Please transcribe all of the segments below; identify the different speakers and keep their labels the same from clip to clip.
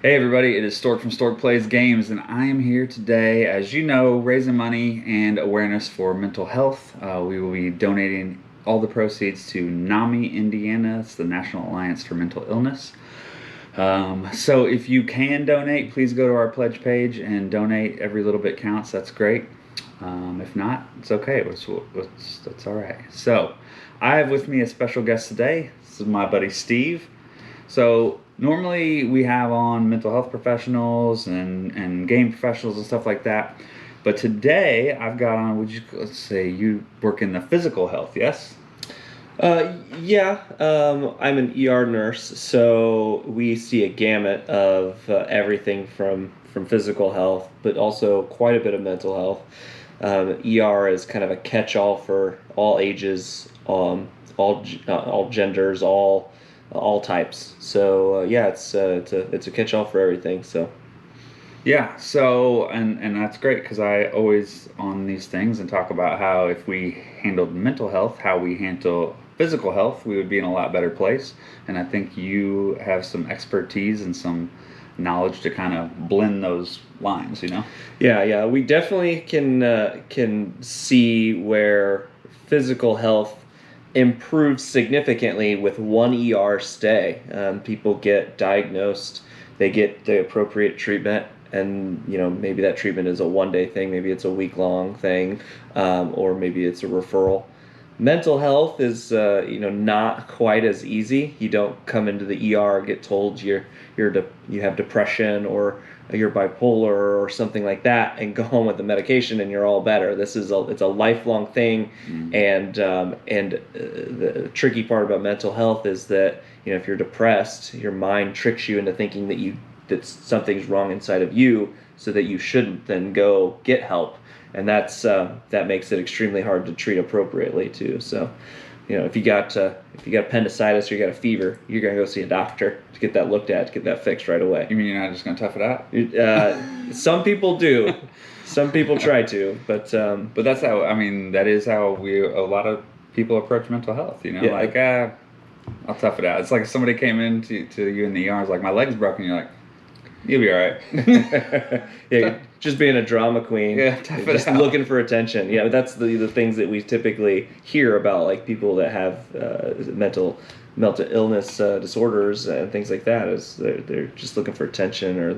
Speaker 1: Hey everybody, it is Stork from Stork Plays Games, and I am here today, as you know, raising money and awareness for mental health. We will be donating all the proceeds to NAMI Indiana. It's the National Alliance for Mental Illness. So if you can donate, please go to our pledge page and donate. Every little bit counts. That's great. If not, it's okay. That's all right. So I have with me a special guest today. This is my buddy Steve. So normally we have on mental health professionals and game professionals and stuff like that. But today I've got on, let's say you work in the physical health, yes?
Speaker 2: I'm an ER nurse, so we see a gamut of everything from physical health, but also quite a bit of mental health. ER is kind of a catch-all for all ages, all genders, all types. So it's a catch-all for everything. So.
Speaker 1: Yeah, so, and that's great because I always on these things and talk about how if we handled mental health, how we handle physical health, we would be in a lot better place. And I think you have some expertise and some knowledge to kind of blend those lines, you know?
Speaker 2: Yeah, we definitely can see where physical health improves significantly with one ER stay. People get diagnosed, they get the appropriate treatment, and maybe that treatment is a one-day thing, maybe it's a week-long thing, or maybe it's a referral. Mental health is not quite as easy. You don't come into the ER, get told you have depression or you're bipolar or something like that, and go home with the medication and you're all better. It's a lifelong thing, and the tricky part about mental health is that if you're depressed, your mind tricks you into thinking that something's wrong inside of you, so that you shouldn't then go get help. And that makes it extremely hard to treat appropriately too. So, if you got appendicitis or you got a fever, you're gonna go see a doctor to get that looked at, to get that fixed right away.
Speaker 1: You mean you're not just gonna tough it out?
Speaker 2: Some people do. Some people try to, but
Speaker 1: that's how. That is how a lot of people approach mental health. I'll tough it out. It's like if somebody came in to you in the ER and was like, my leg's broken. You're like, you'll be all right.
Speaker 2: Yeah, just being a drama queen.
Speaker 1: Yeah,
Speaker 2: just looking for attention. Yeah, that's the things that we typically hear about, like people that have mental illness disorders and things like that. Is they're just looking for attention, or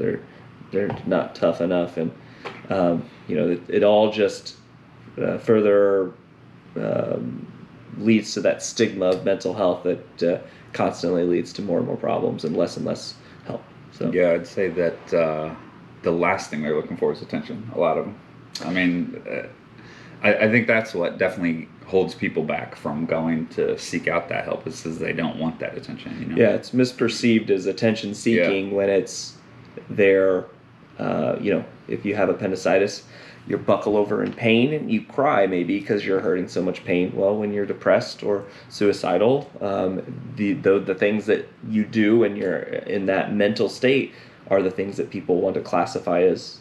Speaker 2: they're not tough enough, and it all just further leads to that stigma of mental health that constantly leads to more and more problems and less help. So.
Speaker 1: Yeah, I'd say that the last thing they're looking for is attention. A lot of them. I think that's what definitely holds people back from going to seek out that help, is because they don't want that attention.
Speaker 2: Yeah, it's misperceived as attention seeking when it's there. If you have appendicitis, you buckle over in pain and you cry maybe because you're hurting so much pain. Well, when you're depressed or suicidal, the things that you do when you're in that mental state are the things that people want to classify as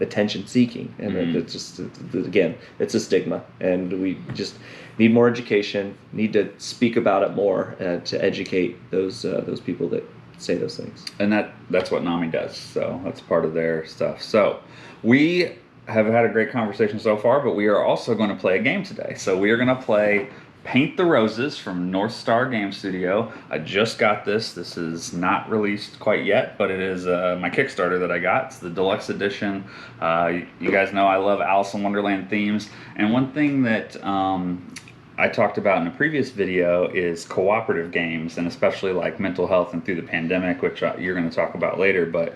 Speaker 2: attention seeking, and it's just, again, it's a stigma, and we just need more education, need to speak about it more, to educate those people that say those things.
Speaker 1: And that's what NAMI does, so that's part of their stuff. So we have had a great conversation so far, but we are also going to play a game today. So we are going to play Paint the Roses from North Star Game Studio. I just got this. This is not released quite yet, but it is my Kickstarter that I got. It's the deluxe edition. You guys know I love Alice in Wonderland themes, and one thing that I talked about in a previous video is cooperative games, and especially like mental health and through the pandemic, which you're going to talk about later, but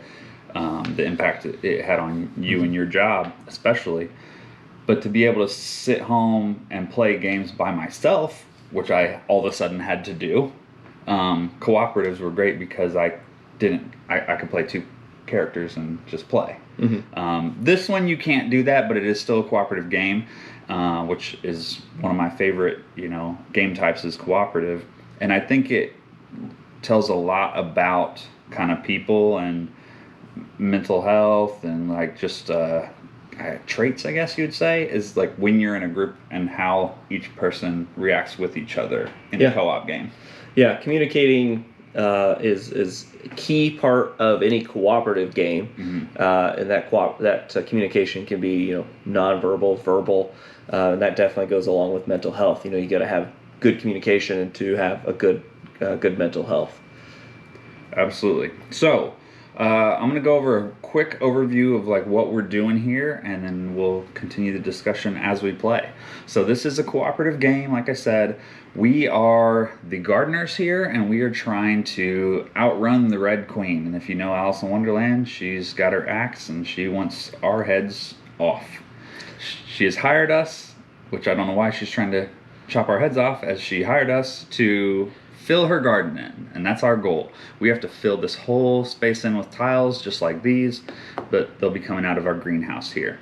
Speaker 1: the impact it had on you and your job especially. But to be able to sit home and play games by myself, which I all of a sudden had to do, cooperatives were great because I could play two characters and just play. Mm-hmm. This one you can't do that, but it is still a cooperative game. Which is one of my favorite, game types is cooperative. And I think it tells a lot about kind of people and mental health and like just traits, I guess you'd say, is like when you're in a group and how each person reacts with each other in a co-op game.
Speaker 2: Yeah, communicating is a key part of any cooperative game, and that communication can be nonverbal, verbal, and that definitely goes along with mental health. You got to have good communication and to have a good mental health.
Speaker 1: Absolutely. So, I'm going to go over a quick overview of like what we're doing here, and then we'll continue the discussion as we play. So this is a cooperative game. Like I said, we are the gardeners here, and we are trying to outrun the Red Queen. And if you know Alice in Wonderland, she's got her axe, and she wants our heads off. She has hired us, which I don't know why she's trying to chop our heads off, as she hired us to fill her garden in, and that's our goal. We have to fill this whole space in with tiles just like these, but they'll be coming out of our greenhouse here.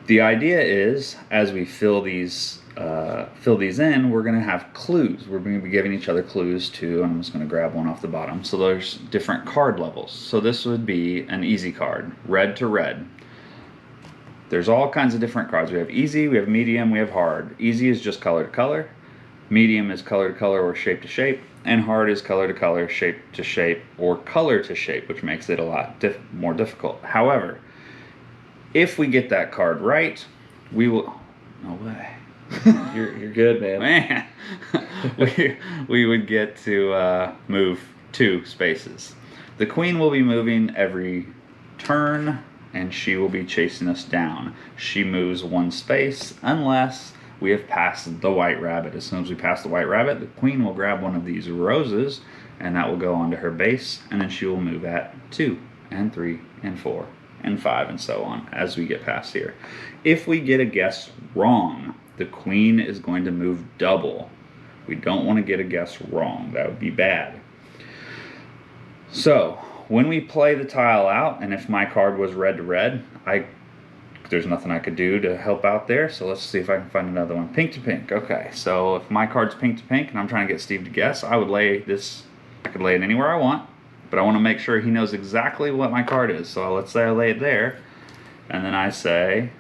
Speaker 1: The idea is, as we fill these in, we're going to have clues. We're going to be giving each other clues too. I'm just going to grab one off the bottom. So there's different card levels. So this would be an easy card, red to red. There's all kinds of different cards. We have easy, we have medium, we have hard. Easy is just color to color. Medium is color to color or shape to shape, and hard is color to color, shape to shape, or color to shape, which makes it a lot more difficult. However, if we get that card right, we will... No way.
Speaker 2: You're good, man.
Speaker 1: we would get to move 2 spaces. The queen will be moving every turn, and she will be chasing us down. She moves 1 space unless we have passed the white rabbit. As soon as we pass the white rabbit, the queen will grab one of these roses, and that will go onto her base, and then she will move at 2 and 3 and 4 and 5 and so on as we get past here. If we get a guess wrong, the queen is going to move double. We don't want to get a guess wrong. That would be bad. So when we play the tile out, and if my card was red to red, there's nothing I could do to help out there, so let's see if I can find another one. Pink to pink. Okay, so if my card's pink to pink and I'm trying to get Steve to guess, I could lay it anywhere I want, but I want to make sure he knows exactly what my card is. So let's say I lay it there, and then I say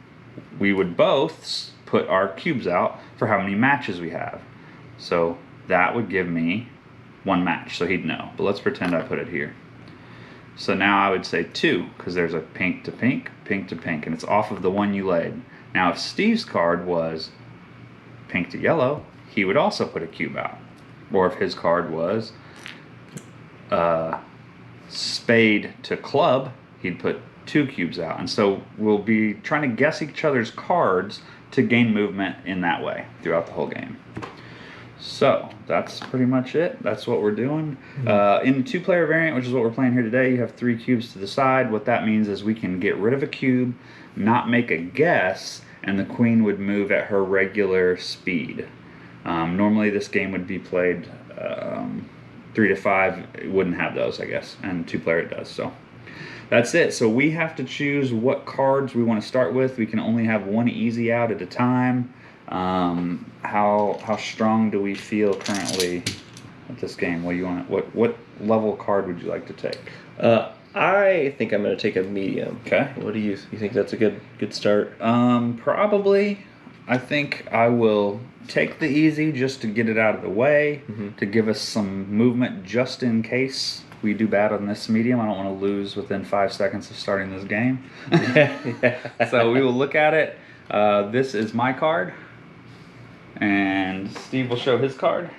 Speaker 1: we would both put our cubes out for how many matches we have. So that would give me 1 match, so he'd know. But let's pretend I put it here. So now I would say 2, because there's a pink to pink, and it's off of the one you laid. Now if Steve's card was pink to yellow, he would also put a cube out. Or if his card was spade to club, he'd put 2 cubes out. And so we'll be trying to guess each other's cards to gain movement in that way throughout the whole game. So that's pretty much it. That's what we're doing. In the 2-player variant, which is what we're playing here today, you have 3 cubes to the side. What that means is we can get rid of a cube, not make a guess, and the queen would move at her regular speed. Normally this game would be played 3 to 5. It wouldn't have those, I guess, and 2-player it does. So that's it. So we have to choose what cards we want to start with. We can only have 1 easy out at a time. How strong do we feel currently at this game? What level card would you like to take?
Speaker 2: I think I'm going to take a medium.
Speaker 1: Okay.
Speaker 2: What do you think that's a good start?
Speaker 1: Probably. I think I will take the easy just to get it out of the way, to give us some movement just in case we do bad on this medium. I don't want to lose within 5 seconds of starting this game. So we will look at it. This is my card, and Steve will show his card.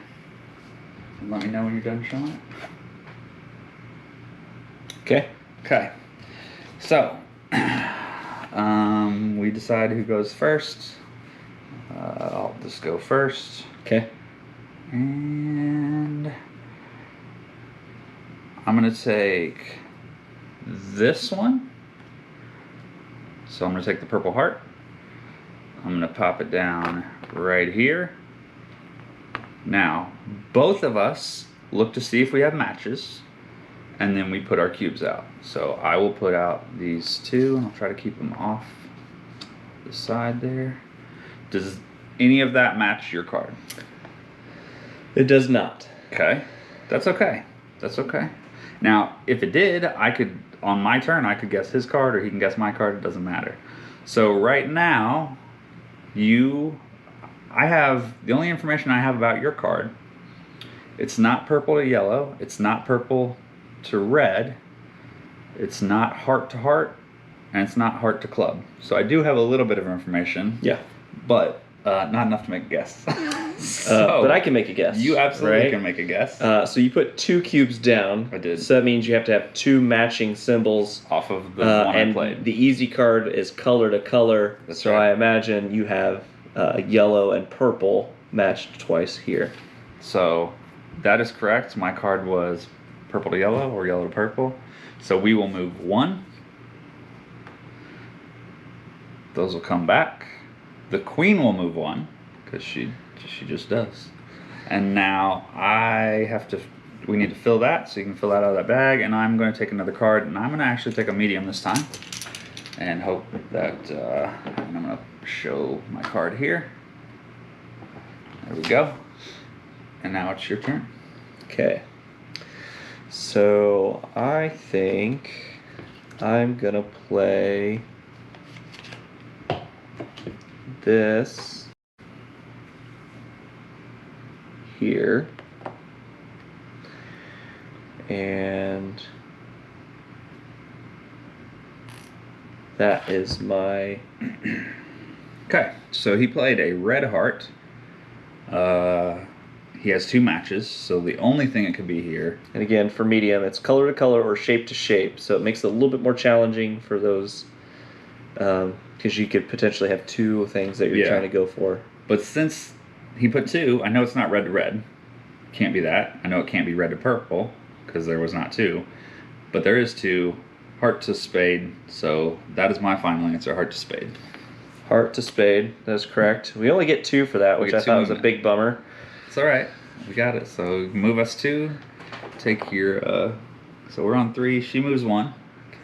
Speaker 1: Let me know when you're done showing it. Okay. So, we decide who goes first. I'll just go first.
Speaker 2: Okay.
Speaker 1: And I'm going to take this one. So I'm going to take the purple heart. I'm going to pop it down right here. Now, both of us look to see if we have matches, and then we put our cubes out. So I will put out these 2, and I'll try to keep them off the side there. Does any of that match your card?
Speaker 2: It does not.
Speaker 1: Okay. That's okay. Now, if it did, I could, on my turn, I could guess his card, or he can guess my card. It doesn't matter. So right now, the only information I have about your card It's not purple to yellow. It's not purple to red. It's not heart to heart, and it's not heart to club. So I do have a little bit of information.
Speaker 2: Yeah.
Speaker 1: But not enough to make a guess.
Speaker 2: But I can make a guess.
Speaker 1: You absolutely
Speaker 2: right?
Speaker 1: can make a guess.
Speaker 2: So you put 2 cubes down.
Speaker 1: I did.
Speaker 2: So that means you have to have 2 matching symbols.
Speaker 1: Off of the one I
Speaker 2: and
Speaker 1: played.
Speaker 2: The easy card is color to color.
Speaker 1: That's
Speaker 2: so
Speaker 1: right.
Speaker 2: I imagine you have yellow and purple matched twice here.
Speaker 1: So that is correct. My card was purple to yellow or yellow to purple. So we will move 1. Those will come back. The queen will move 1 because she just does. And now we need to fill that, so you can fill that out of that bag. And I'm going to take another card, and I'm going to actually take a medium this time, and hope that. And I'm going to show my card here. There we go. And now it's your turn.
Speaker 2: Okay. So I think I'm gonna play this here, and that is my.
Speaker 1: Okay, so he played a red heart. He has 2 matches, so the only thing it could be here.
Speaker 2: And again, for medium, it's color to color or shape to shape, so it makes it a little bit more challenging for those, because you could potentially have 2 things that you're trying to go for.
Speaker 1: But since he put 2, I know it's not red to red. Can't be that. I know it can't be red to purple, because there was not 2. But there is 2, heart to spade, so that is my final answer, heart to spade.
Speaker 2: Heart to spade, that's correct. We only get 2 for that, which I thought was a big bummer.
Speaker 1: It's all right. We got it. So move us 2. Take your. So we're on 3. She moves 1.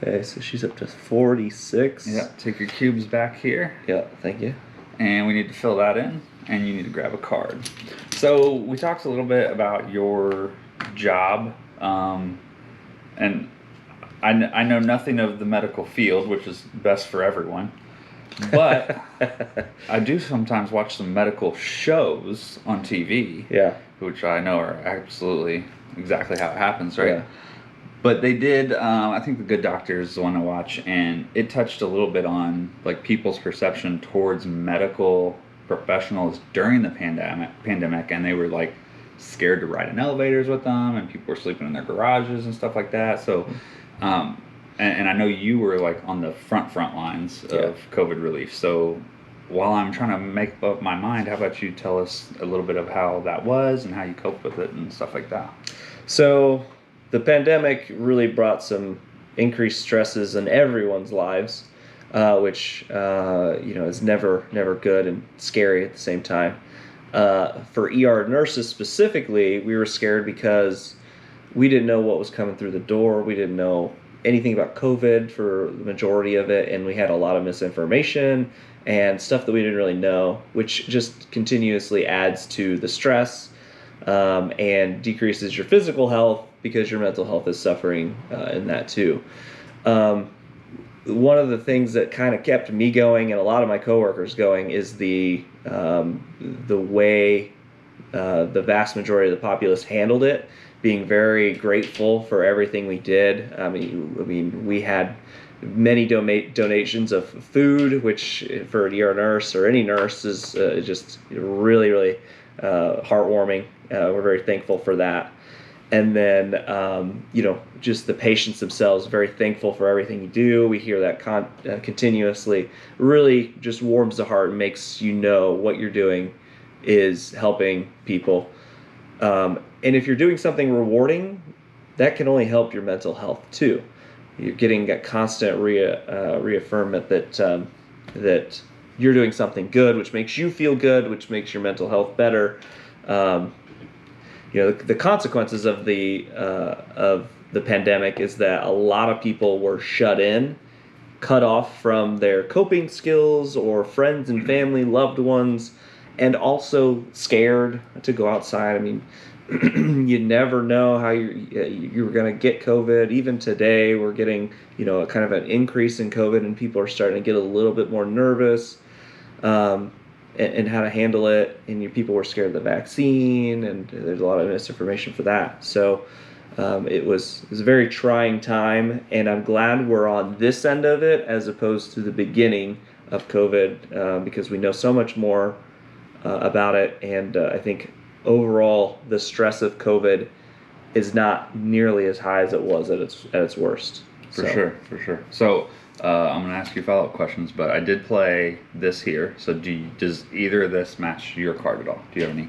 Speaker 2: Okay, so she's up to 46.
Speaker 1: Yeah. Take your cubes back here.
Speaker 2: Yeah, thank you.
Speaker 1: And we need to fill that in. And you need to grab a card. So we talked a little bit about your job. And I know nothing of the medical field, which is best for everyone. But I do sometimes watch some medical shows on TV, which I know are absolutely exactly how it happens, right?
Speaker 2: Yeah.
Speaker 1: But they did, I think The Good Doctor is the one I watch, and it touched a little bit on like people's perception towards medical professionals during the pandemic, and they were like scared to ride in elevators with them, and people were sleeping in their garages and stuff like that. So, and I know you were like on the front lines of COVID relief. So while I'm trying to make up my mind, how about you tell us a little bit of how that was and how you coped with it and stuff like that?
Speaker 2: So the pandemic really brought some increased stresses in everyone's lives, which is never good and scary at the same time. For ER nurses specifically, we were scared because we didn't know what was coming through the door. We didn't know anything about COVID for the majority of it, and we had a lot of misinformation and stuff that we didn't really know, which just continuously adds to the stress and decreases your physical health because your mental health is suffering in that too. One of the things that kind of kept me going and a lot of my coworkers going is the way the vast majority of the populace handled it, being very grateful for everything we did. I mean, we had many donations of food, which for an ER nurse or any nurse is just really, really heartwarming. We're very thankful for that. And then, just the patients themselves, very thankful for everything you do. We hear that continuously. Really just warms the heart and makes you know what you're doing is helping people. And if you're doing something rewarding, that can only help your mental health too. You're getting a constant reaffirmment that you're doing something good, which makes you feel good, which makes your mental health better. The consequences of the pandemic is that a lot of people were shut in, cut off from their coping skills or friends and family, loved ones, and also scared to go outside. I mean, you never know how you're going to get COVID. Even today, we're getting a kind of an increase in COVID, and people are starting to get a little bit more nervous. and how to handle it. And people were scared of the vaccine, and there's a lot of misinformation for that. So it was a very trying time, and I'm glad we're on this end of it as opposed to the beginning of COVID, because we know so much more about it, and I think overall the stress of COVID is not nearly as high as it was at its worst.
Speaker 1: For sure. So I'm going to ask you follow-up questions, but I did play this here. So does either of this match your card at all? Do you have any?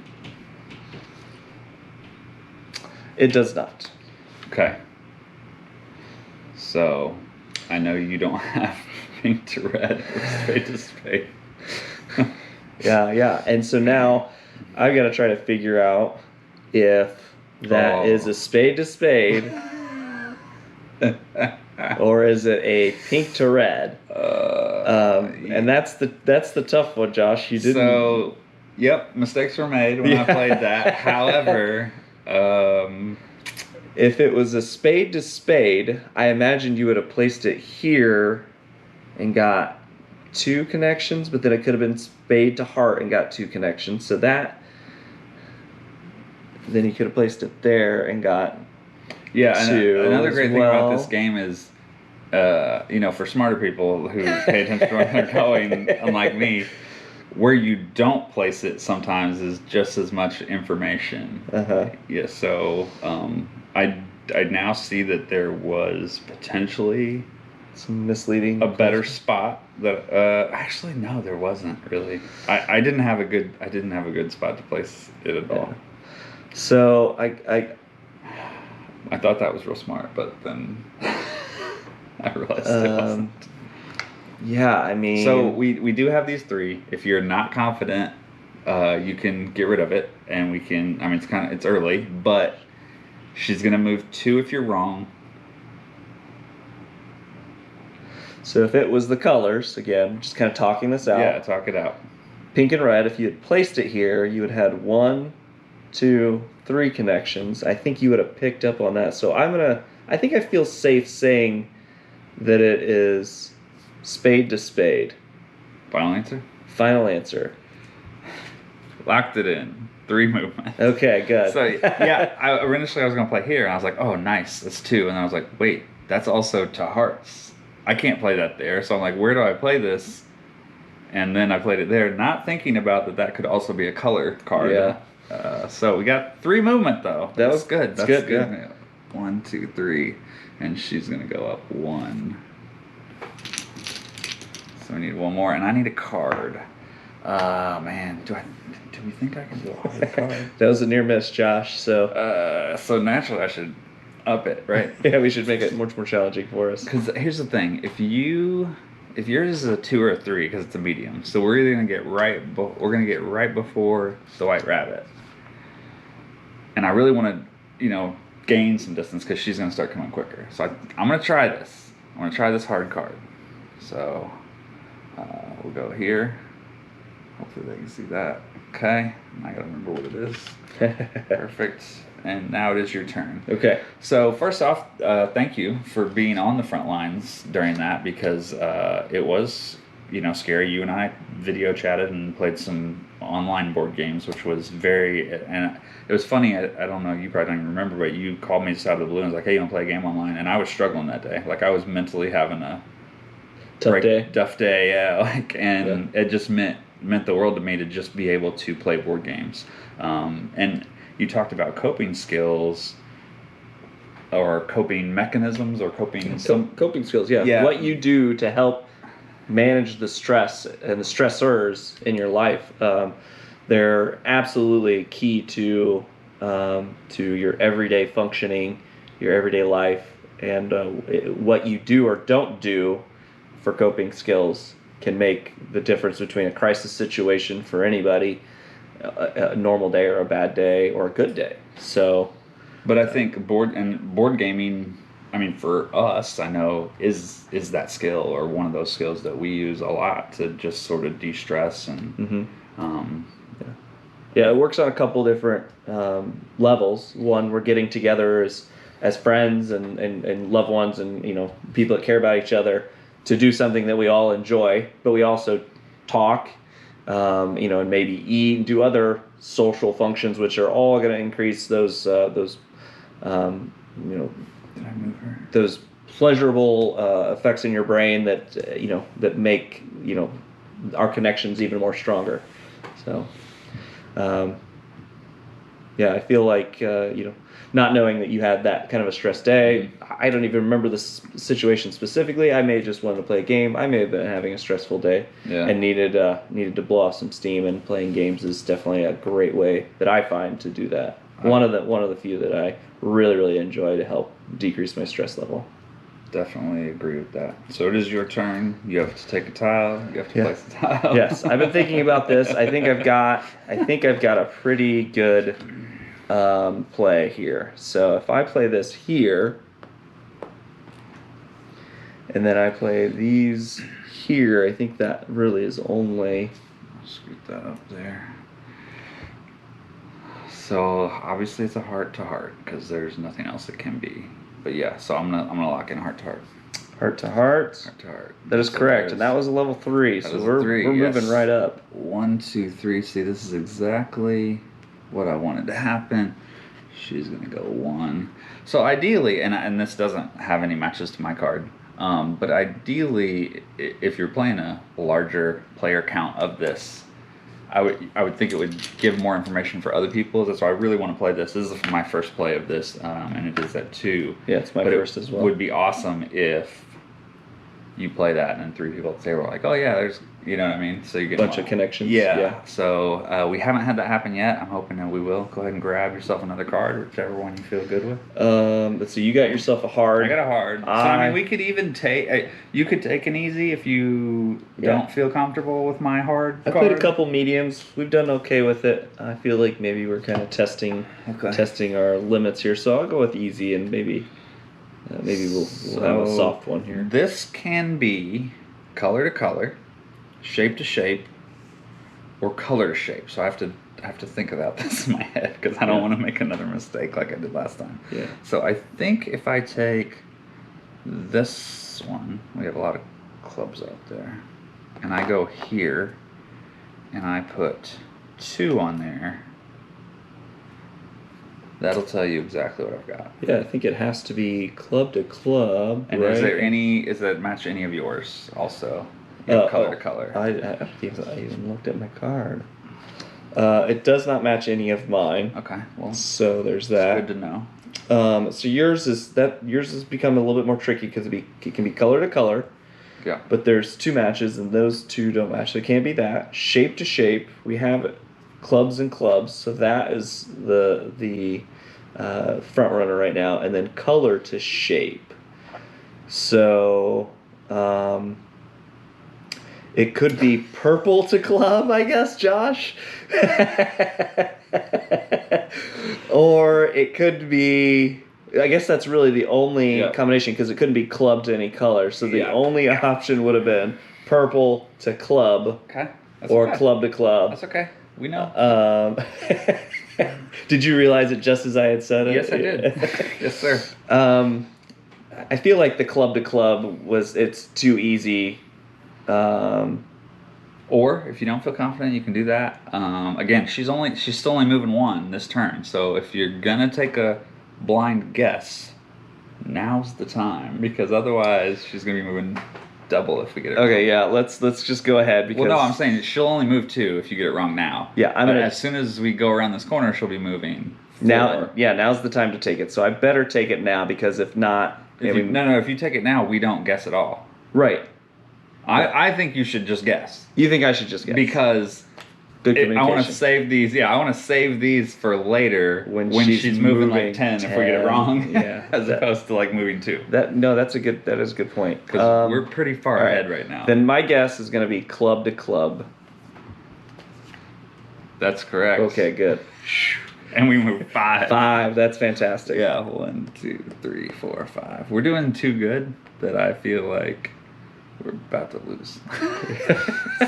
Speaker 2: It does not.
Speaker 1: Okay. So I know you don't have pink to red or spade to spade.
Speaker 2: Yeah. And so now I've got to try to figure out if that is a spade to spade or is it a pink to red. And that's the tough one, Josh. You didn't.
Speaker 1: So, yep, mistakes were made when I played that. However,
Speaker 2: if it was a spade to spade, I imagined you would have placed it here and got 2 connections, but then it could have been spade to heart and got 2 connections. So then you could have placed it there and got 2.
Speaker 1: Another great thing about this game is, for smarter people who pay attention to where they're going, unlike me, where you don't place it sometimes is just as much information. Yeah, so I now see that there was potentially
Speaker 2: some misleading.
Speaker 1: A better spot that actually no, there wasn't really. I didn't have a good spot to place it at all.
Speaker 2: So
Speaker 1: I thought that was real smart, but then I realized it wasn't.
Speaker 2: Yeah, I mean.
Speaker 1: So we do have these 3. If you're not confident, you can get rid of it, and we can. I mean, it's early, but she's gonna move 2 if you're wrong.
Speaker 2: So if it was the colors, again, just kind of talking this out.
Speaker 1: Yeah, talk it out.
Speaker 2: Pink and red, if you had placed it here, you would have had 1, 2, 3 connections. I think you would have picked up on that. So I think I feel safe saying that it is spade to spade.
Speaker 1: Final answer?
Speaker 2: Final answer.
Speaker 1: Locked it in. 3 movements.
Speaker 2: Okay, good.
Speaker 1: So, yeah, initially I was going to play here, and I was like, oh, nice, that's 2. And I was like, wait, that's also to hearts. I can't play that there. So I'm like, where do I play this? And then I played it there, not thinking about that could also be a color card.
Speaker 2: Yeah.
Speaker 1: So we got 3 movement, though.
Speaker 2: That was
Speaker 1: good.
Speaker 2: That's good.
Speaker 1: Yeah. 1, 2, 3. And she's going to go up 1. So we need 1 more. And I need a card. Man, do we think I can do a card?
Speaker 2: That was a near miss, Josh. So
Speaker 1: naturally I should up it, right?
Speaker 2: Yeah, we should make it much more challenging for us.
Speaker 1: Because here's the thing: if yours is a 2 or a 3, because it's a medium, so we're either gonna get right before the white rabbit, and I really want to, gain some distance because she's gonna start coming quicker. So I'm gonna try this. I'm gonna try this hard card. So we'll go here. Hopefully they can see that. Okay, I gotta remember what it is. Perfect. And now it is your turn.
Speaker 2: Okay.
Speaker 1: So first off, thank you for being on the front lines during that, because it was, scary. You and I video chatted and played some online board games, which was and it was funny. I don't know, you probably don't even remember, but you called me just out of the blue and was like, hey, you want to play a game online? And I was struggling that day. Like, I was mentally having a tough day. Yeah. It just meant the world to me to just be able to play board games. And you talked about coping skills or coping mechanisms or coping
Speaker 2: skills. Yeah. What you do to help manage the stress and the stressors in your life. They're absolutely key to your everyday functioning, your everyday life, and what you do or don't do for coping skills can make the difference between a crisis situation for anybody, a normal day or a bad day or a good day. So,
Speaker 1: but I think board gaming, I mean, for us, I know is that skill, or one of those skills that we use a lot to just sort of de-stress and.
Speaker 2: Yeah, it works on a couple different levels. One, we're getting together as friends and loved ones and people that care about each other to do something that we all enjoy, but we also talk and maybe eat and do other social functions, which are all going to increase those
Speaker 1: Did I move her?
Speaker 2: those pleasurable effects in your brain that that make our connections even more stronger. So, yeah, I feel like not knowing that you had that kind of a stress day. I don't even remember the situation specifically. I may have just wanted to play a game. I may have been having a stressful day and needed to blow off some steam. And playing games is definitely a great way that I find to do that. One of the few that I really enjoy to help decrease my stress level.
Speaker 1: Definitely agree with that. So it is your turn. You have to take a tile. You have to place the tile.
Speaker 2: Yes, I've been thinking about this. I think I've got a pretty good play here. So if I play this here, and then I play these here, I think that really is only.
Speaker 1: I'll scoot that up there. So obviously it's a heart to heart because there's nothing else it can be. But yeah, so I'm gonna lock in heart to heart.
Speaker 2: Heart to heart.
Speaker 1: Heart to heart.
Speaker 2: That is correct, and that was a level 3. So we're moving right up.
Speaker 1: 1, 2, 3. See, this is exactly what I wanted to happen. She's gonna go 1. So ideally, and this doesn't have any matches to my card, but ideally, if you're playing a larger player count of this, I would think it would give more information for other people. That's why I really want to play this. This is my first play of this, and it is at 2.
Speaker 2: Yeah, it's my first as well.
Speaker 1: It would be awesome if you play that and then 3 people at the table are like, oh yeah, there's, you know what I mean? So you get
Speaker 2: a bunch of connections.
Speaker 1: Yeah. So we haven't had that happen yet. I'm hoping that we will. Go ahead and grab yourself another card, whichever one you feel good with.
Speaker 2: Let's see. You got yourself a hard.
Speaker 1: I got a hard. So I mean, we could even take. You could take an easy if you don't feel comfortable with my hard.
Speaker 2: I played a couple mediums. We've done okay with it. I feel like maybe we're kind of testing our limits here. So I'll go with easy, and maybe we'll have a soft one here.
Speaker 1: This can be color to color, shape to shape, or color to shape. So I have to think about this in my head because I don't want to make another mistake like I did last time.
Speaker 2: Yeah.
Speaker 1: So I think if I take this one, we have a lot of clubs out there, and I go here, and I put 2 on there. That'll tell you exactly what I've got.
Speaker 2: Yeah, I think it has to be club to club.
Speaker 1: And
Speaker 2: right?
Speaker 1: Is that match any of yours also? Color to color.
Speaker 2: I even looked at my card. It does not match any of mine.
Speaker 1: Okay, well,
Speaker 2: so there's that.
Speaker 1: Good to know.
Speaker 2: So yours has become a little bit more tricky because it can be color to color.
Speaker 1: Yeah.
Speaker 2: But there's 2 matches, and those 2 don't match. So it can't be that. Shape to shape, we have clubs and clubs. So that is the front runner right now, and then color to shape. So it could be purple to club, I guess, Josh. Or it could be. I guess that's really the only combination because it couldn't be club to any color. So the only option would have been purple to club.
Speaker 1: Okay.
Speaker 2: Club to club.
Speaker 1: That's okay. We know.
Speaker 2: Did you realize it just as I had said it?
Speaker 1: Yes, I did. Yes, sir.
Speaker 2: I feel like the club to club it's too easy.
Speaker 1: Or if you don't feel confident, you can do that. Again, she's still only moving 1 this turn. So if you're gonna take a blind guess, now's the time because otherwise she's gonna be moving double if we get it wrong.
Speaker 2: Okay, yeah, let's just go ahead because.
Speaker 1: Well, no, I'm saying she'll only move 2 if you get it wrong now.
Speaker 2: Yeah,
Speaker 1: as soon as we go around this corner, she'll be moving 4.
Speaker 2: Now. Yeah, now's the time to take it. So I better take it now because if not,
Speaker 1: if you take it now, we don't guess at all.
Speaker 2: Right.
Speaker 1: I think you should just guess.
Speaker 2: You think I should just guess
Speaker 1: because.
Speaker 2: Good communication.
Speaker 1: I want to save these. Yeah, I want to save these for later when she's moving like 10 if we get it wrong.
Speaker 2: Yeah,
Speaker 1: as opposed to like moving 2.
Speaker 2: That is a good point.
Speaker 1: Because we're pretty far ahead right now.
Speaker 2: Then my guess is going to be club to club.
Speaker 1: That's correct.
Speaker 2: Okay, good.
Speaker 1: And we moved 5.
Speaker 2: 5. That's fantastic.
Speaker 1: Yeah, 1, 2, 3, 4, 5. We're doing too good that I feel like we're about to lose.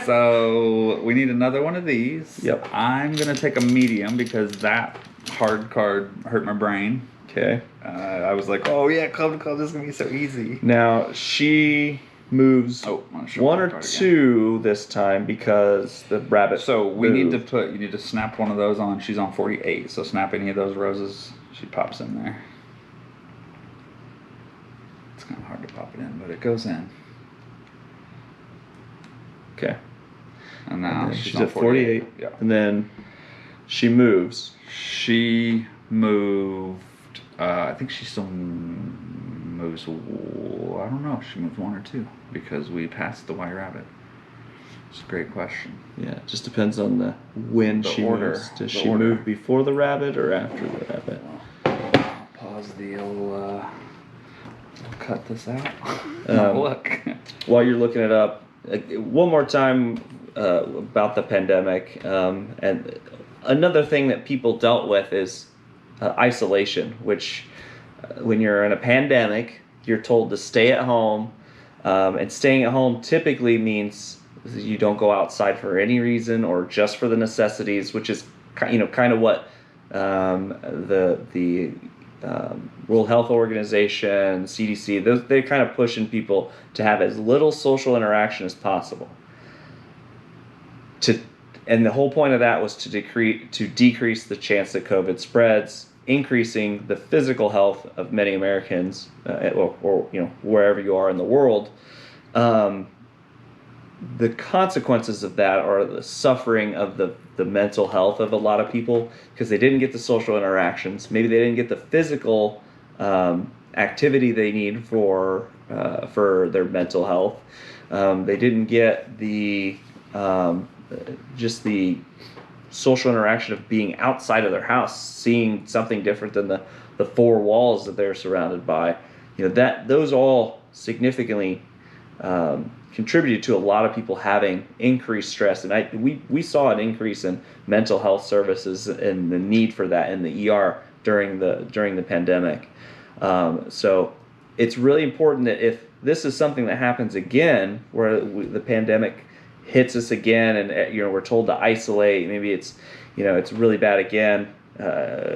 Speaker 1: So we need another one of these.
Speaker 2: Yep.
Speaker 1: I'm going to take a medium because that hard card hurt my brain.
Speaker 2: Okay.
Speaker 1: I was like, oh yeah, club to club, this is going to be so easy.
Speaker 2: Now, she moves
Speaker 1: Oh, I'm gonna show
Speaker 2: one
Speaker 1: my
Speaker 2: or
Speaker 1: card again.
Speaker 2: two this time because the rabbit.
Speaker 1: So we need to
Speaker 2: moved.
Speaker 1: you need to snap one of those on. She's on 48, so snap any of those roses. She pops in there. It's kind of hard to pop it in, but it goes in.
Speaker 2: Okay.
Speaker 1: And now
Speaker 2: And then
Speaker 1: she's
Speaker 2: she's
Speaker 1: on
Speaker 2: at 48.
Speaker 1: Yeah.
Speaker 2: And then she moves.
Speaker 1: She moved. I think she still moves. I don't know if she moved one or two because we passed the white rabbit. It's a great question.
Speaker 2: Yeah, it just depends on when
Speaker 1: The
Speaker 2: she
Speaker 1: order.
Speaker 2: moves. Does
Speaker 1: The
Speaker 2: she
Speaker 1: order.
Speaker 2: move before the rabbit or after the rabbit?
Speaker 1: I'll pause the old. We'll cut this out. Look.
Speaker 2: While you're looking it up, one more time about the pandemic. And another thing that people dealt with is isolation, which when you're in a pandemic, you're told to stay at home. And staying at home typically means you don't go outside for any reason or just for the necessities, which is kind of what the World Health Organization, CDC, they're kind of pushing people to have as little social interaction as possible. And the whole point of that was to decrease the chance that COVID spreads, increasing the physical health of many Americans, or wherever you are in the world. The consequences of that are the suffering of the mental health of a lot of people because they didn't get the social interactions. Maybe they didn't get the physical activity they need for their mental health. They didn't get the just the social interaction of being outside of their house, seeing something different than the four walls that they're surrounded by. Those all significantly contributed to a lot of people having increased stress, and we saw an increase in mental health services and the need for that in the ER during the pandemic. So it's really important that if this is something that happens again, where the pandemic hits us again, and we're told to isolate, maybe it's really bad again,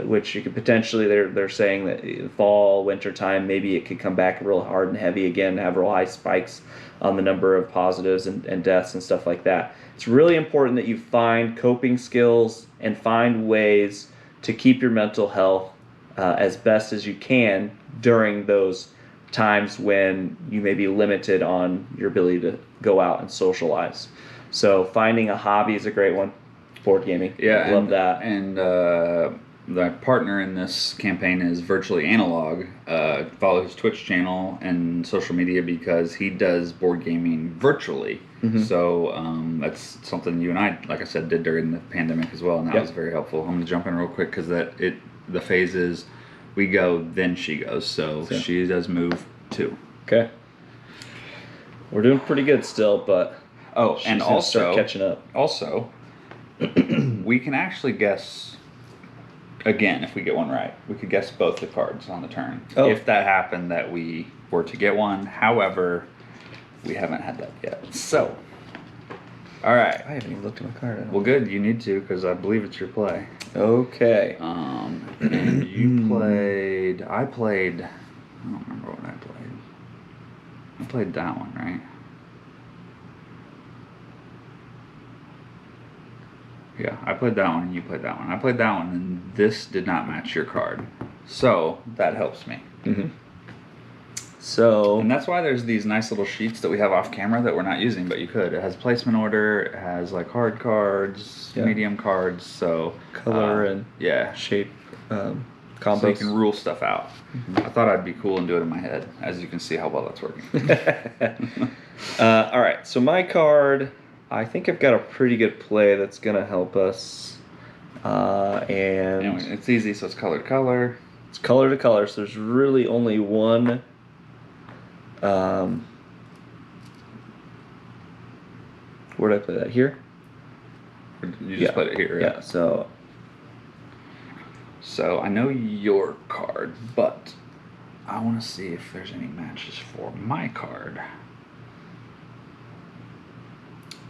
Speaker 2: which you could potentially they're saying that fall, winter time, maybe it could come back real hard and heavy again, have real high spikes on the number of positives and deaths and stuff like that. It's really important that you find coping skills and find ways to keep your mental health as best as you can during those times when you may be limited on your ability to go out and socialize. So finding a hobby is a great one. Board gaming.
Speaker 1: Yeah,
Speaker 2: love that.
Speaker 1: And the partner in this campaign is Virtually Analog. Follow his Twitch channel and social media because he does board gaming virtually. Mm-hmm. So that's something you and I, like I said, did during the pandemic as well, and that was very helpful. I'm gonna jump in real quick because the phase is we go, then she goes. So she does move too.
Speaker 2: Okay. We're doing pretty good still, but
Speaker 1: and also
Speaker 2: start catching up.
Speaker 1: Also, we can actually guess again if we get one right. We could guess both the cards on the turn if that happened that we were to get one. However, we haven't had that yet. So, all right.
Speaker 2: I haven't even looked at my card.
Speaker 1: Well, good. You need to because I believe it's your play.
Speaker 2: Okay.
Speaker 1: And you played. I don't remember what I played. I played that one, right? Yeah, I played that one and you played that one. I played that one and this did not match your card. So that helps me.
Speaker 2: Mm-hmm. So,
Speaker 1: and that's why there's these nice little sheets that we have off camera that we're not using, but you could. It has placement order, it has like hard cards, medium cards, so
Speaker 2: color and shape combos.
Speaker 1: So you can rule stuff out. Mm-hmm. I thought I'd be cool and do it in my head, as you can see how well that's working.
Speaker 2: All right, so my card, I think I've got a pretty good play that's going to help us. And
Speaker 1: anyway, it's easy, so it's color to color.
Speaker 2: It's color to color, so there's really only one. Where did I play that? Here?
Speaker 1: You just played it here, right?
Speaker 2: Yeah, so
Speaker 1: I know your card, but I want to see if there's any matches for my card.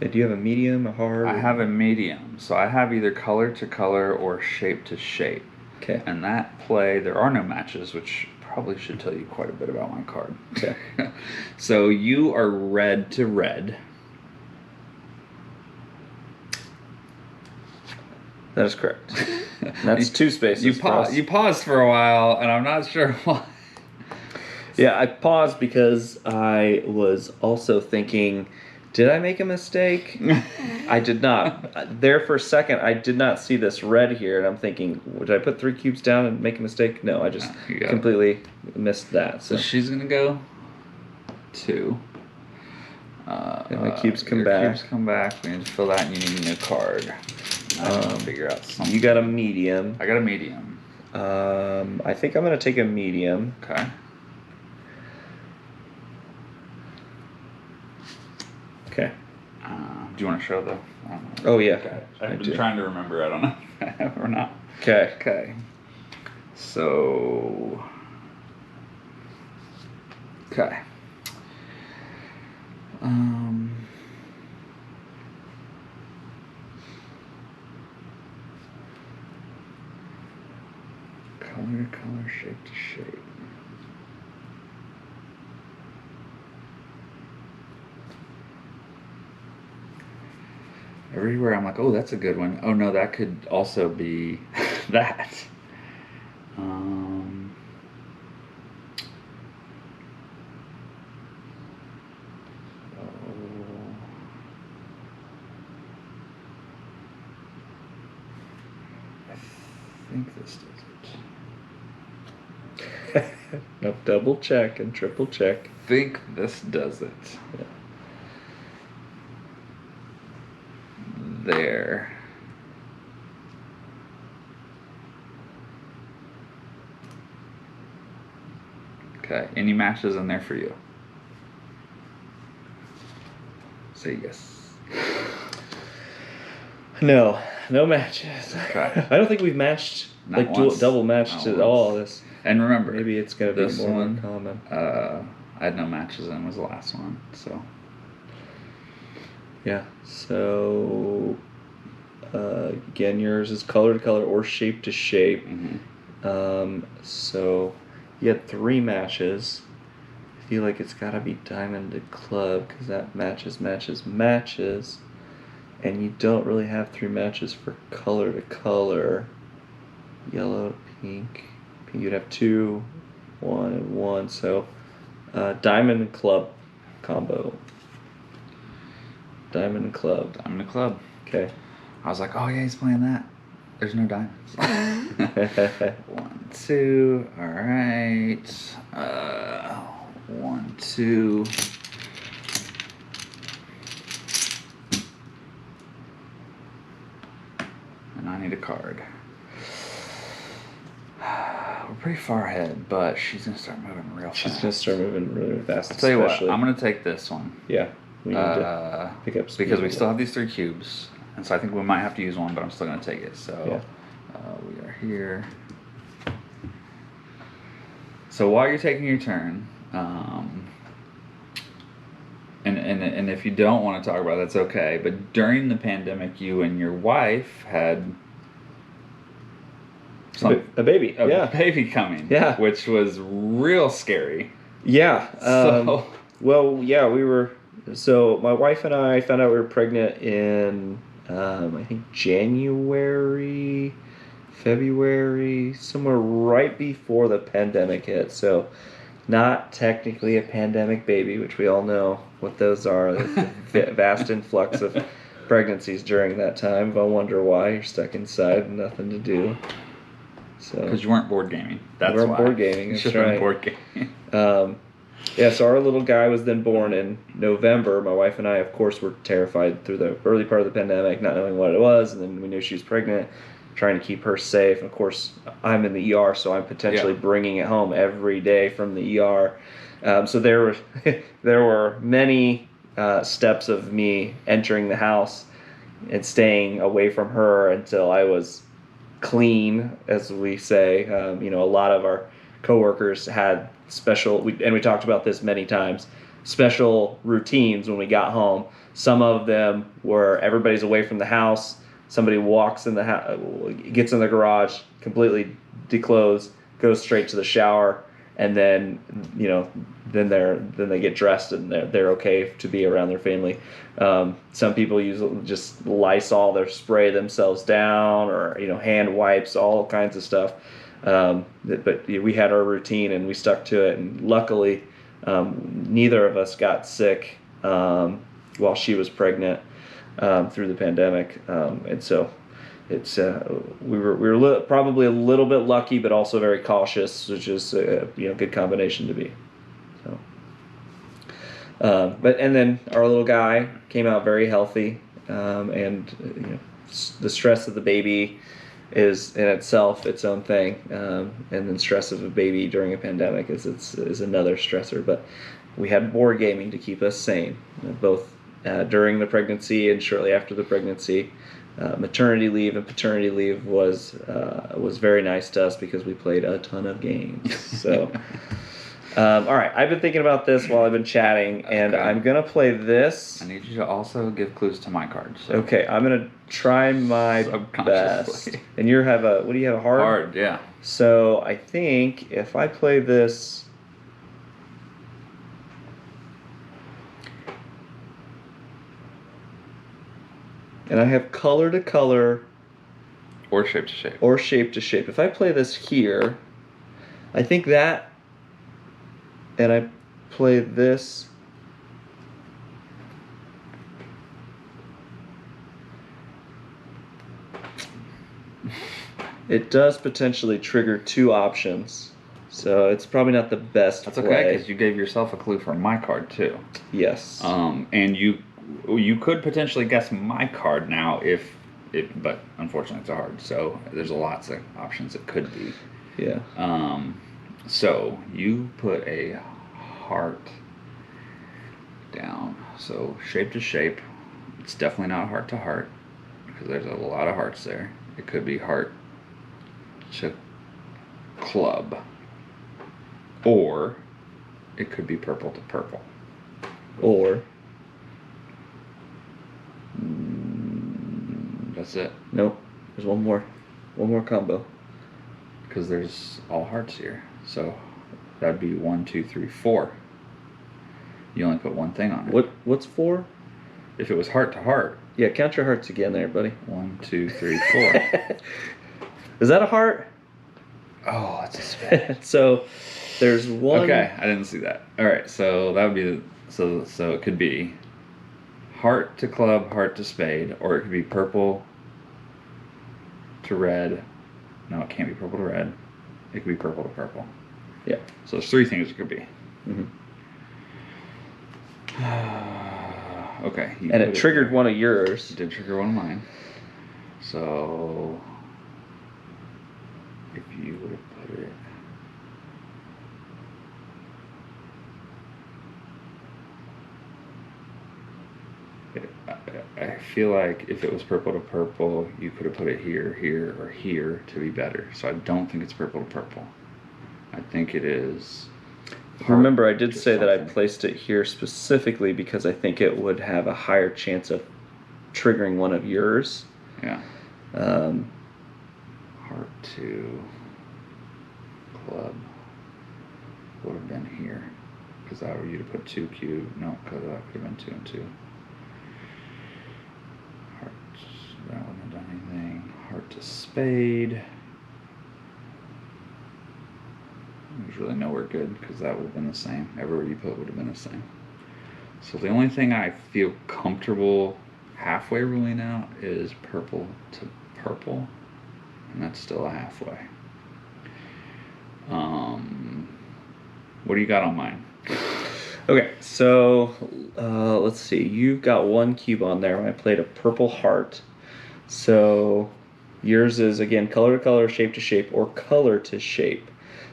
Speaker 2: Do you have a medium, a hard?
Speaker 1: I have a medium, so I have either color to color or shape to shape.
Speaker 2: Okay.
Speaker 1: And that play, there are no matches, which probably should tell you quite a bit about my card.
Speaker 2: Okay.
Speaker 1: So you are red to red.
Speaker 2: That is correct. That's 2 spaces.
Speaker 1: You paused for a while, and I'm not sure why.
Speaker 2: Yeah, I paused because I was also thinking, did I make a mistake? I did not. There for a second, I did not see this red here, and I'm thinking, did I put 3 cubes down and make a mistake? No, I just completely missed that.
Speaker 1: So she's going to go 2.
Speaker 2: And my cubes come back.
Speaker 1: Cubes come back. We need to fill that, and you need a new card. Figure out something.
Speaker 2: You got a medium.
Speaker 1: I got a medium.
Speaker 2: I think I'm going to take a medium.
Speaker 1: Okay.
Speaker 2: Okay.
Speaker 1: Do you want to show the?
Speaker 2: Oh, yeah.
Speaker 1: Okay. I've been trying to remember. I don't know if I have or not.
Speaker 2: Okay.
Speaker 1: Okay. So. Okay. Color to color, shape to shape. Everywhere I'm like, oh, that's a good one. Oh no, that could also be that. I think this does it.
Speaker 2: No, double check and triple check.
Speaker 1: I think this does it.
Speaker 2: Yeah.
Speaker 1: There. Okay, any matches in there for you? Say yes.
Speaker 2: No matches.
Speaker 1: Okay.
Speaker 2: I don't think we've matched,
Speaker 1: Not
Speaker 2: like
Speaker 1: once.
Speaker 2: double matched
Speaker 1: Not
Speaker 2: at
Speaker 1: once.
Speaker 2: all. This
Speaker 1: And remember,
Speaker 2: maybe it's gonna be
Speaker 1: this
Speaker 2: more
Speaker 1: one,
Speaker 2: common.
Speaker 1: I had no matches in, was the last one, so.
Speaker 2: Yeah. So again, yours is color to color or shape to shape. So you had 3 matches. I feel like it's gotta be diamond to club because that matches. And you don't really have 3 matches for color to color. Yellow to pink. You'd have 2, 1, and 1. So diamond and club combo. Diamond and club.
Speaker 1: Diamond to club.
Speaker 2: Okay.
Speaker 1: I was like, oh yeah, he's playing that. There's no diamonds. 1, 2. All right. 1, 2. And I need a card. We're pretty far ahead, but she's gonna start moving real fast.
Speaker 2: She's gonna start moving really fast.
Speaker 1: I'll tell you what, I'm gonna take this one.
Speaker 2: Yeah, we need to pick up speed
Speaker 1: because we still have these 3 cubes, and so I think we might have to use one, but I'm still gonna take it. So we are here. So while you're taking your turn, and if you don't want to talk about it, that's okay. But during the pandemic, you and your wife had
Speaker 2: a baby.
Speaker 1: A baby coming.
Speaker 2: Yeah,
Speaker 1: which was real scary.
Speaker 2: Yeah.
Speaker 1: So
Speaker 2: well, yeah, we were. So my wife and I found out we were pregnant in I think January, February, somewhere right before the pandemic hit. So not technically a pandemic baby, which we all know what those are. The vast influx of pregnancies during that time. I wonder why you're stuck inside and nothing to do. So
Speaker 1: because you weren't board gaming. That's
Speaker 2: we
Speaker 1: why.
Speaker 2: weren't board gaming. That's right.
Speaker 1: Board gaming.
Speaker 2: Yeah, so our little guy was then born in November. My wife and I, of course, were terrified through the early part of the pandemic, not knowing what it was, and then we knew she was pregnant, trying to keep her safe. Of course, I'm in the ER, so I'm potentially bringing it home every day from the ER. So there were many steps of me entering the house and staying away from her until I was clean, as we say. A lot of our coworkers had and we talked about this many times, special routines when we got home. Some of them were everybody's away from the house, somebody walks in the house, gets in the garage, completely declothes, goes straight to the shower, and then then they get dressed and they're okay to be around their family. Some people just Lysol, they spray themselves down, or hand wipes, all kinds of stuff. But we had our routine and we stuck to it, and luckily neither of us got sick while she was pregnant through the pandemic, and so it's we were probably a little bit lucky, but also very cautious, which is a good combination to be. So, and then our little guy came out very healthy, and the stress of the baby is in itself its own thing, and then stress of a baby during a pandemic is another stressor. But we had board gaming to keep us sane, both during the pregnancy and shortly after the pregnancy. Maternity leave and paternity leave was very nice to us because we played a ton of games. So, all right, I've been thinking about this while I've been chatting, and
Speaker 1: Okay.
Speaker 2: I'm gonna play this.
Speaker 1: I need you to also give clues to my cards. So.
Speaker 2: Okay, I'm gonna try my best.
Speaker 1: Subconsciously.
Speaker 2: And you have what do you have, a hard?
Speaker 1: Hard, yeah.
Speaker 2: So I think if I play this. And I have color to color
Speaker 1: Or shape to shape.
Speaker 2: or shape to shape. If I play this here, I think that, and I play this, it does potentially trigger two options. So it's probably not the best
Speaker 1: That's
Speaker 2: play.
Speaker 1: okay, because you gave yourself a clue for my card too.
Speaker 2: Yes.
Speaker 1: And you could potentially guess my card now but unfortunately it's a hard. So there's lots of options it could be.
Speaker 2: Yeah.
Speaker 1: So you put a heart down. So shape to shape, it's definitely not heart to heart because there's a lot of hearts there. It could be heart to club, or it could be purple to purple.
Speaker 2: Or
Speaker 1: That's it.
Speaker 2: nope. There's one more combo.
Speaker 1: Because there's all hearts here. So that'd be 1, 2, 3, 4. You only put one thing on it.
Speaker 2: What's 4?
Speaker 1: If it was heart to heart.
Speaker 2: Yeah, count your hearts again there, buddy.
Speaker 1: 1, 2, 3, 4.
Speaker 2: Is that a heart?
Speaker 1: Oh, that's a spade.
Speaker 2: So there's one.
Speaker 1: Okay, I didn't see that. All right, so that would be so it could be heart to club, heart to spade, or it could be purple to red. No, it can't be purple to red. It could be purple to purple.
Speaker 2: Yeah.
Speaker 1: So there's 3 things it could be.
Speaker 2: Mm-hmm.
Speaker 1: Okay.
Speaker 2: And it triggered one of yours.
Speaker 1: It did trigger one of mine. So if you would have put it, I feel like if it was purple to purple, you could have put it here, here, or here to be better. So I don't think it's purple to purple. I think it is.
Speaker 2: Remember, I did
Speaker 1: to
Speaker 2: say that I
Speaker 1: something.
Speaker 2: placed it here specifically because I think it would have a higher chance of triggering one of yours.
Speaker 1: Yeah.
Speaker 2: Um,
Speaker 1: Heart to club would have been here. Because that would you to put 2 cube. No, because that could have been 2 and 2. Heart, that wouldn't have done anything. Heart to spade. It was really nowhere good because that would have been the same. Everywhere you put would have been the same. So the only thing I feel comfortable halfway ruling out is purple to purple. And that's still a halfway. What do you got on mine?
Speaker 2: okay, so let's see. You've got one cube on there. I played a purple heart. So yours is, again, color to color, shape to shape, or color to shape.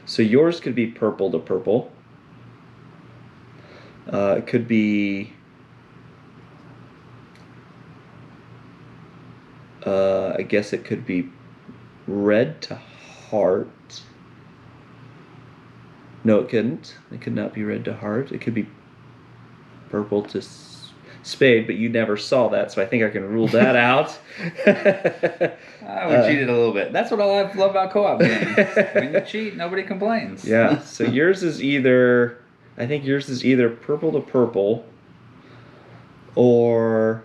Speaker 2: So yours could be purple to purple. It could be I guess it could be red to heart. No, it couldn't. It could not be red to heart. It could be purple to spade, but you never saw that, so I think I can rule that out.
Speaker 1: We cheated a little bit. That's what I love about co-op games. When you cheat, nobody complains.
Speaker 2: Yeah, so yours is either, I think yours is either purple to purple or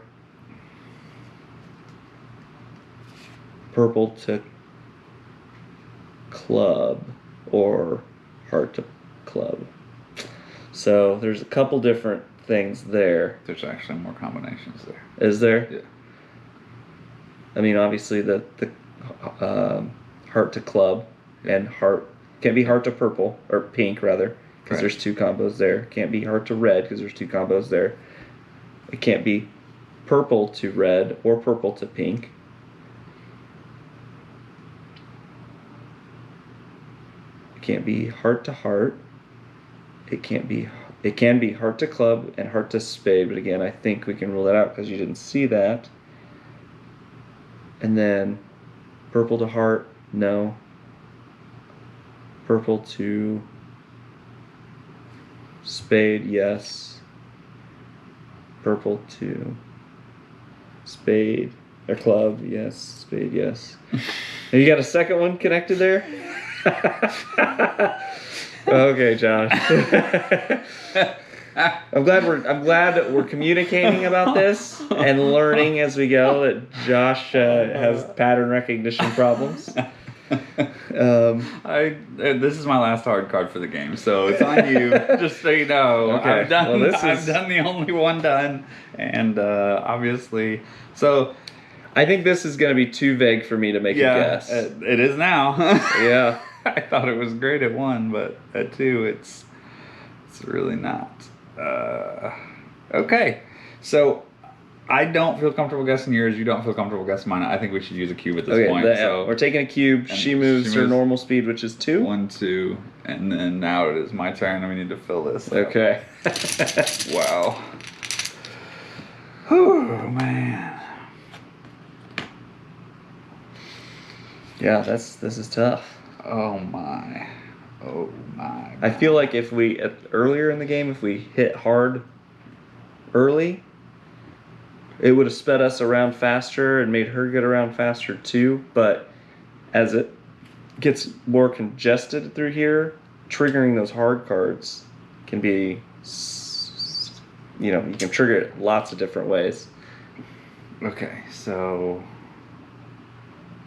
Speaker 2: purple to club or heart to club. So there's a couple different things there.
Speaker 1: There's actually more combinations there.
Speaker 2: Is there?
Speaker 1: Yeah.
Speaker 2: I mean, obviously the heart to club and heart can't be heart to purple or pink rather because there's two combos there. Can't be heart to red because there's two combos there. It can't be purple to red or purple to pink. It can't be heart to heart. It can be heart to club and heart to spade, but again, I think we can rule that out because you didn't see that. And then purple to heart, no. Purple to spade, yes. Purple to spade or club, yes. Spade, yes. And you got a second one connected there? Okay, Josh. I'm glad we're communicating about this and learning as we go that Josh has pattern recognition problems.
Speaker 1: This is my last hard card for the game, so it's on you. Just so you know,
Speaker 2: Okay.
Speaker 1: I've done.
Speaker 2: Well,
Speaker 1: I've done the only one done, and obviously, so
Speaker 2: I think this is going to be too vague for me to make a guess.
Speaker 1: it is now.
Speaker 2: Yeah.
Speaker 1: I thought it was great at 1, but at 2, it's really not. Okay, so I don't feel comfortable guessing yours. You don't feel comfortable guessing mine. I think we should use a cube at this point. So
Speaker 2: we're taking a cube. She moves her normal speed, which is 2.
Speaker 1: 1, 2, and then now it is my turn, and we need to fill this.
Speaker 2: Okay.
Speaker 1: Wow. Oh man.
Speaker 2: Yeah, this is tough.
Speaker 1: Oh my. Oh my.
Speaker 2: I feel like if we earlier in the game, if we hit hard early, it would have sped us around faster and made her get around faster too. But as it gets more congested through here, triggering those hard cards can be, you can trigger it lots of different ways.
Speaker 1: Okay, so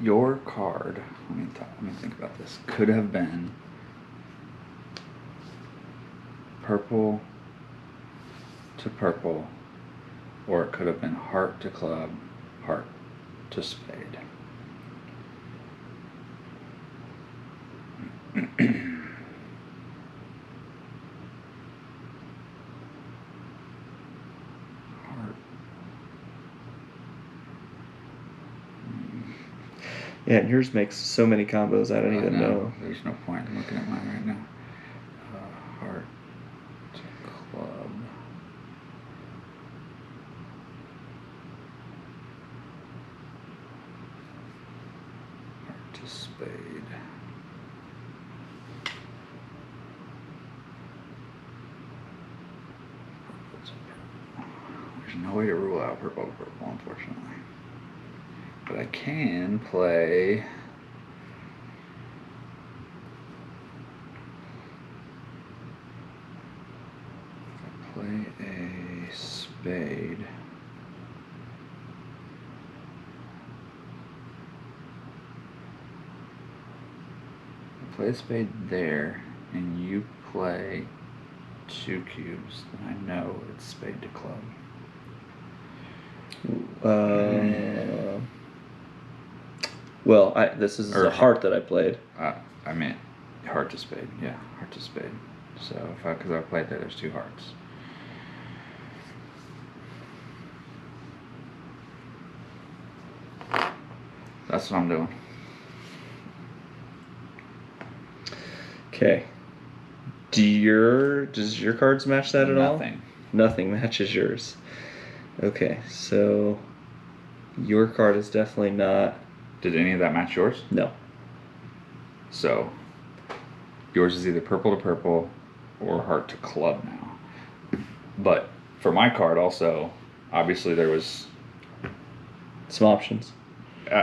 Speaker 1: your card, let me think about this, could have been purple to purple, or it could have been heart to club, heart to spade. Heart.
Speaker 2: Yeah, and yours makes so many combos I don't even know.
Speaker 1: There's no point in looking at mine right now. Heart to club. Heart to spade. Purple to purple. There's no way to rule out purple to purple, unfortunately. But I can play. Play a spade. Play a spade there, and you play 2 cubes, then I know it's spade to club.
Speaker 2: Well, this is the heart that I played.
Speaker 1: I meant heart to spade. Yeah, heart to spade. So because I played that, there's 2 hearts. That's what I'm doing.
Speaker 2: Okay. Does your cards match that at all?
Speaker 1: Nothing.
Speaker 2: Nothing matches yours. Okay, so your card is definitely not.
Speaker 1: Did any of that match yours?
Speaker 2: No.
Speaker 1: So yours is either purple to purple or heart to club now. But for my card also, obviously there was.
Speaker 2: Some options.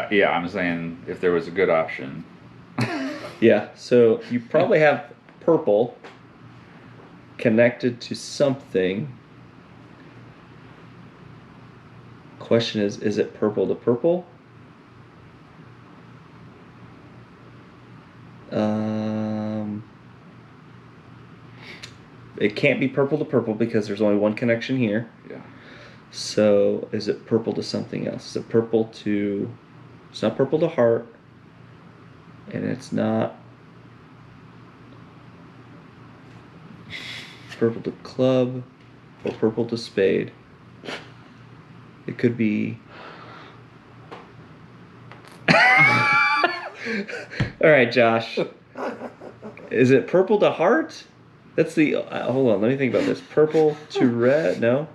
Speaker 1: Yeah, I'm saying if there was a good option.
Speaker 2: Yeah, so you probably have purple connected to something. Question is it purple to purple? It can't be purple to purple because there's only one connection here.
Speaker 1: Yeah.
Speaker 2: So is it purple to something else? Is it purple to... It's not purple to heart. And it's not purple to club or purple to spade. It could be... All right, Josh. Is it purple to heart? That's the... hold on, let me think about this. Purple to red? No?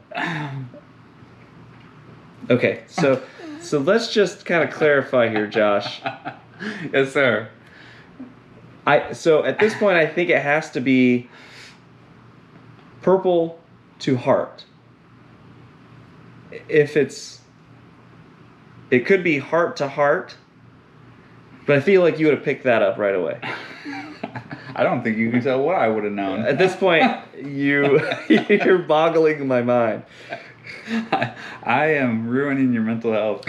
Speaker 2: Okay, so let's just kind of clarify here, Josh.
Speaker 1: Yes, sir.
Speaker 2: So at this point, I think it has to be purple to heart. If it's... It could be heart to heart, but I feel like you would have picked that up right away.
Speaker 1: I don't think you can tell what I would have known.
Speaker 2: At this point, you're boggling my mind.
Speaker 1: I am ruining your mental health.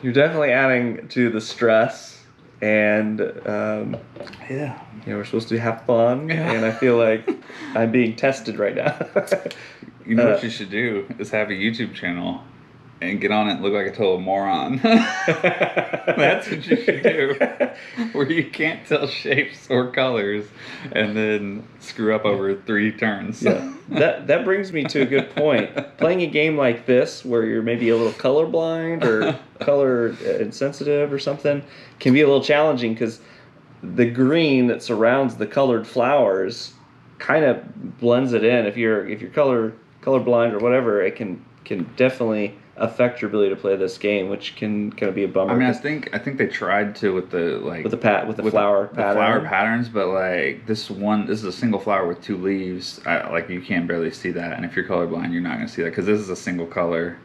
Speaker 2: You're definitely adding to the stress, and
Speaker 1: Yeah.
Speaker 2: we're supposed to have fun, and I feel like I'm being tested right now.
Speaker 1: You know what you should do is have a YouTube channel and get on it and look like a total moron. That's what you should do. Where you can't tell shapes or colors and then screw up over 3 turns.
Speaker 2: Yeah. That brings me to a good point. Playing a game like this, where you're maybe a little colorblind or color insensitive or something, can be a little challenging because the green that surrounds the colored flowers kind of blends it in. If you're colorblind or whatever, it can definitely affect your ability to play this game, which can kind of be a bummer.
Speaker 1: I mean, I think they tried to with the
Speaker 2: flower
Speaker 1: patterns, but like this is a single flower with 2 leaves. Like you can barely see that, and if you're colorblind, you're not going to see that because this is a single color.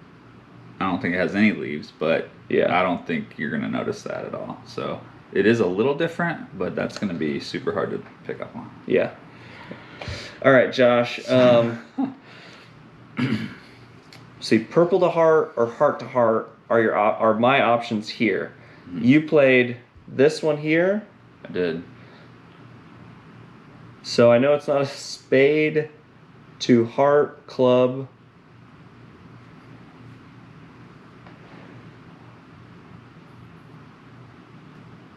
Speaker 1: I don't think it has any leaves, but
Speaker 2: yeah,
Speaker 1: I don't think you're going to notice that at all. So it is a little different, but that's going to be super hard to pick up on.
Speaker 2: Yeah. All right, Josh. See, purple to heart or heart to heart are my options here. Mm-hmm. You played this one here.
Speaker 1: I did.
Speaker 2: So I know it's not a spade to heart club.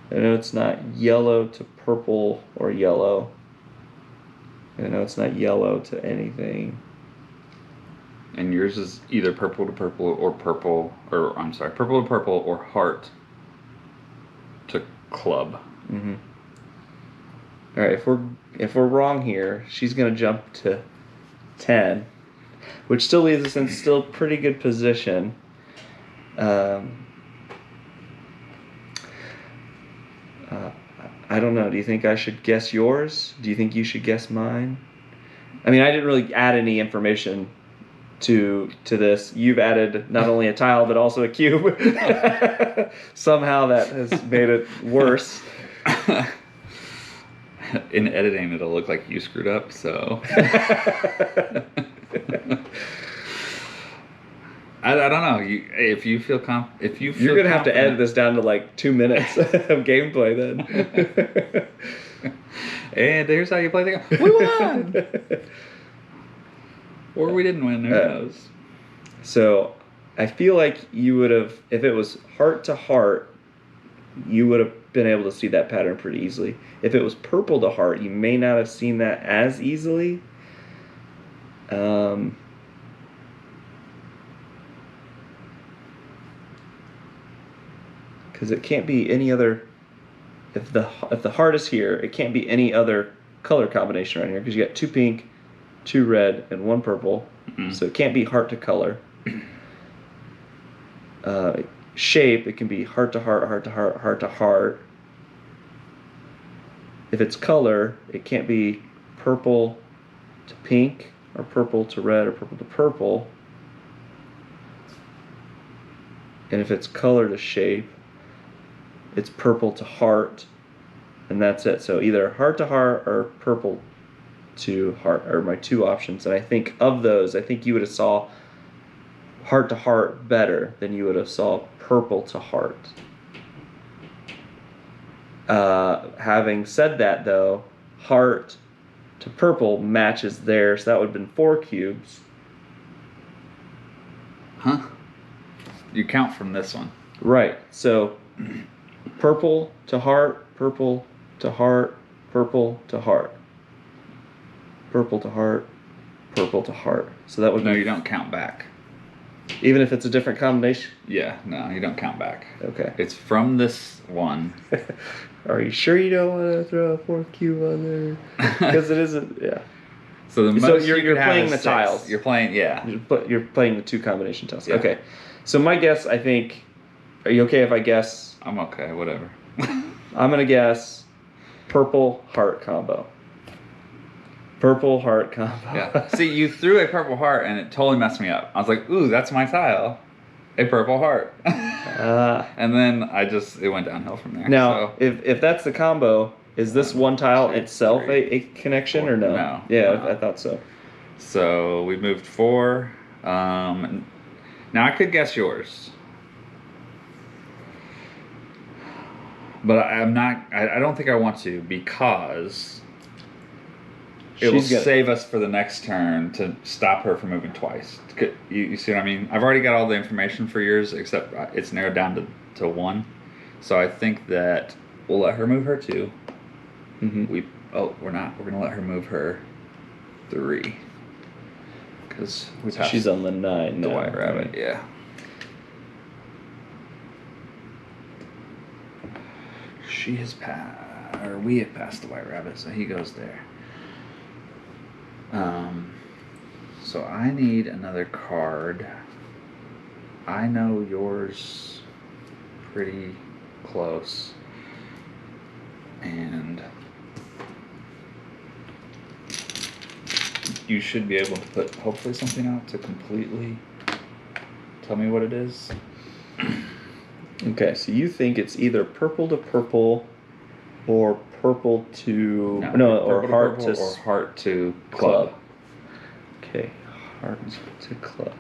Speaker 2: I know it's not yellow to purple or yellow. I know it's not yellow to anything.
Speaker 1: And yours is either purple to purple or purple to purple or heart to club.
Speaker 2: Mm-hmm. All right, if we're wrong here, she's gonna jump to 10, which still leaves us in still pretty good position. I don't know. Do you think I should guess yours? Do you think you should guess mine? I mean, I didn't really add any information to this. You've added not only a tile but also a cube. Somehow that has made it worse.
Speaker 1: In editing, it'll look like you screwed up. So I don't know. If you feel
Speaker 2: you're gonna have to edit this down to like 2 minutes of gameplay then.
Speaker 1: And here's how you play the game. We won. Or we didn't win, who knows?
Speaker 2: So, I feel like you would have, if it was heart to heart, you would have been able to see that pattern pretty easily. If it was purple to heart, you may not have seen that as easily. Because it can't be any other. If the heart is here, it can't be any other color combination right here because you got 2 pink, 2 red, and 1 purple. Mm-hmm. So it can't be heart to color. Shape, it can be heart to heart, heart to heart, heart to heart. If it's color, it can't be purple to pink, or purple to red, or purple to purple. And if it's color to shape, it's purple to heart, and that's it. So either heart to heart or purple to heart are my two options. And I think of those, I think you would have saw heart to heart better than you would have saw purple to heart. Having said that, though, heart to purple matches there, so that would have been 4 cubes.
Speaker 1: Huh? You count from this one.
Speaker 2: Right. So purple to heart, purple to heart, purple to heart. Purple to heart, purple to heart. So that would
Speaker 1: No,
Speaker 2: be
Speaker 1: you don't count back.
Speaker 2: even if it's a different combination?
Speaker 1: Yeah, no, you don't count back.
Speaker 2: Okay.
Speaker 1: It's from this one.
Speaker 2: Are you sure you don't want to throw a 4th cube on there? Because it isn't, yeah.
Speaker 1: So the most
Speaker 2: So
Speaker 1: you
Speaker 2: you're
Speaker 1: could have
Speaker 2: playing
Speaker 1: is
Speaker 2: the
Speaker 1: 6.
Speaker 2: tiles.
Speaker 1: You're playing, yeah.
Speaker 2: You're playing the 2 combination tiles.
Speaker 1: Yeah.
Speaker 2: Okay. So my guess, I think, are you okay if I guess?
Speaker 1: I'm okay, whatever.
Speaker 2: I'm going to guess purple heart combo. Purple heart combo.
Speaker 1: Yeah. See, you threw a purple heart and it totally messed me up. I was like, ooh, that's my tile. A purple heart. And then it went downhill from there.
Speaker 2: Now,
Speaker 1: So.
Speaker 2: if that's the combo, is this one tile
Speaker 1: 2,
Speaker 2: itself
Speaker 1: 3,
Speaker 2: a connection or no?
Speaker 1: No.
Speaker 2: Yeah,
Speaker 1: No.
Speaker 2: I thought so.
Speaker 1: So we moved 4. Now I could guess yours. But I'm not, I don't think I want to because it will save us for the next turn to stop her from moving twice. You see what I mean? I've already got all the information for yours except it's narrowed down to 1. So I think that we'll let her move her 2.
Speaker 2: Mm-hmm.
Speaker 1: We're not. We're going to let her move her 3. Because
Speaker 2: she's on the 9
Speaker 1: the
Speaker 2: now,
Speaker 1: white rabbit,
Speaker 2: right?
Speaker 1: yeah. We have passed the white rabbit, so he goes there. So I need another card. I know yours pretty close. And you should be able to put hopefully something out to completely tell me what it is.
Speaker 2: Okay, so you think it's either purple to purple or purple to or heart to
Speaker 1: or heart to club.
Speaker 2: Okay, heart to club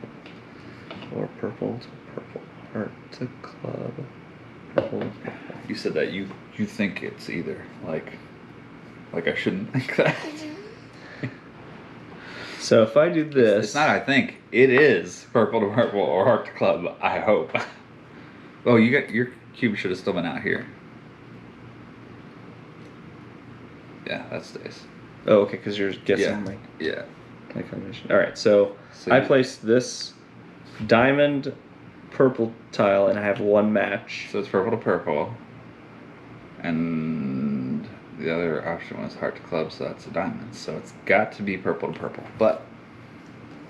Speaker 2: or purple to purple, heart to club, purple to purple.
Speaker 1: You said that you think it's either like I shouldn't think that.
Speaker 2: So if I do this,
Speaker 1: it's not. I think it is purple to purple or heart to club. I hope. Oh, you got your cube should have still been out here. Yeah, that stays.
Speaker 2: Oh, okay, because you're guessing my combination. All right, so I placed this diamond purple tile, and I have 1 match.
Speaker 1: So it's purple to purple, and the other option was heart to club, so that's a diamond. So it's got to be purple to purple. But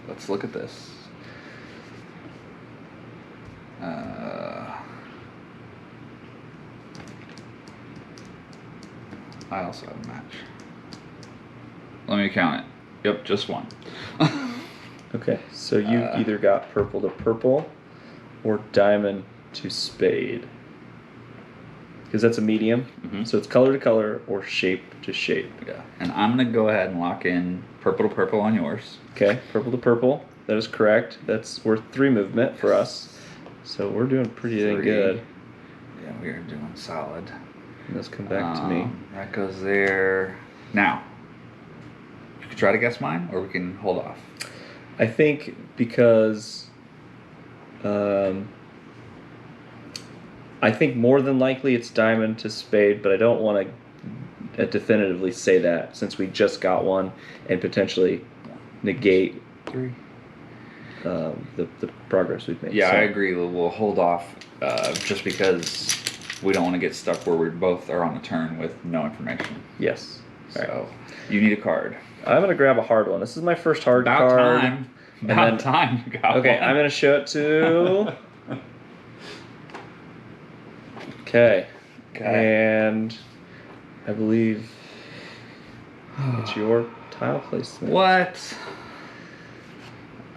Speaker 1: let's look at this. I also have a match. Let me count it. Yep, just 1.
Speaker 2: Okay, so you either got purple to purple or diamond to spade. Because that's a medium.
Speaker 1: Mm-hmm.
Speaker 2: So it's color to color or shape to shape.
Speaker 1: Yeah, and I'm going to go ahead and lock in purple to purple on yours.
Speaker 2: Okay, purple to purple. That is correct. That's worth 3 movement for us. So we're doing pretty dang good.
Speaker 1: Yeah, we are doing solid.
Speaker 2: Let's come back to me.
Speaker 1: That goes there. Now, you can try to guess mine, or we can hold off.
Speaker 2: I think because I think more than likely it's diamond to spade, but I don't want to definitively say that since we just got one and potentially negate
Speaker 1: 3.
Speaker 2: The progress we've made.
Speaker 1: Yeah,
Speaker 2: So,
Speaker 1: I agree. We'll hold off just because we don't want to get stuck where we both are on a turn with no information.
Speaker 2: Yes.
Speaker 1: So you need a card.
Speaker 2: I'm going to grab a hard one. This is my first hard
Speaker 1: About
Speaker 2: card.
Speaker 1: time. About time you got
Speaker 2: Okay,
Speaker 1: one.
Speaker 2: I'm going to show it to... Okay. And I believe it's your tile placement.
Speaker 1: What?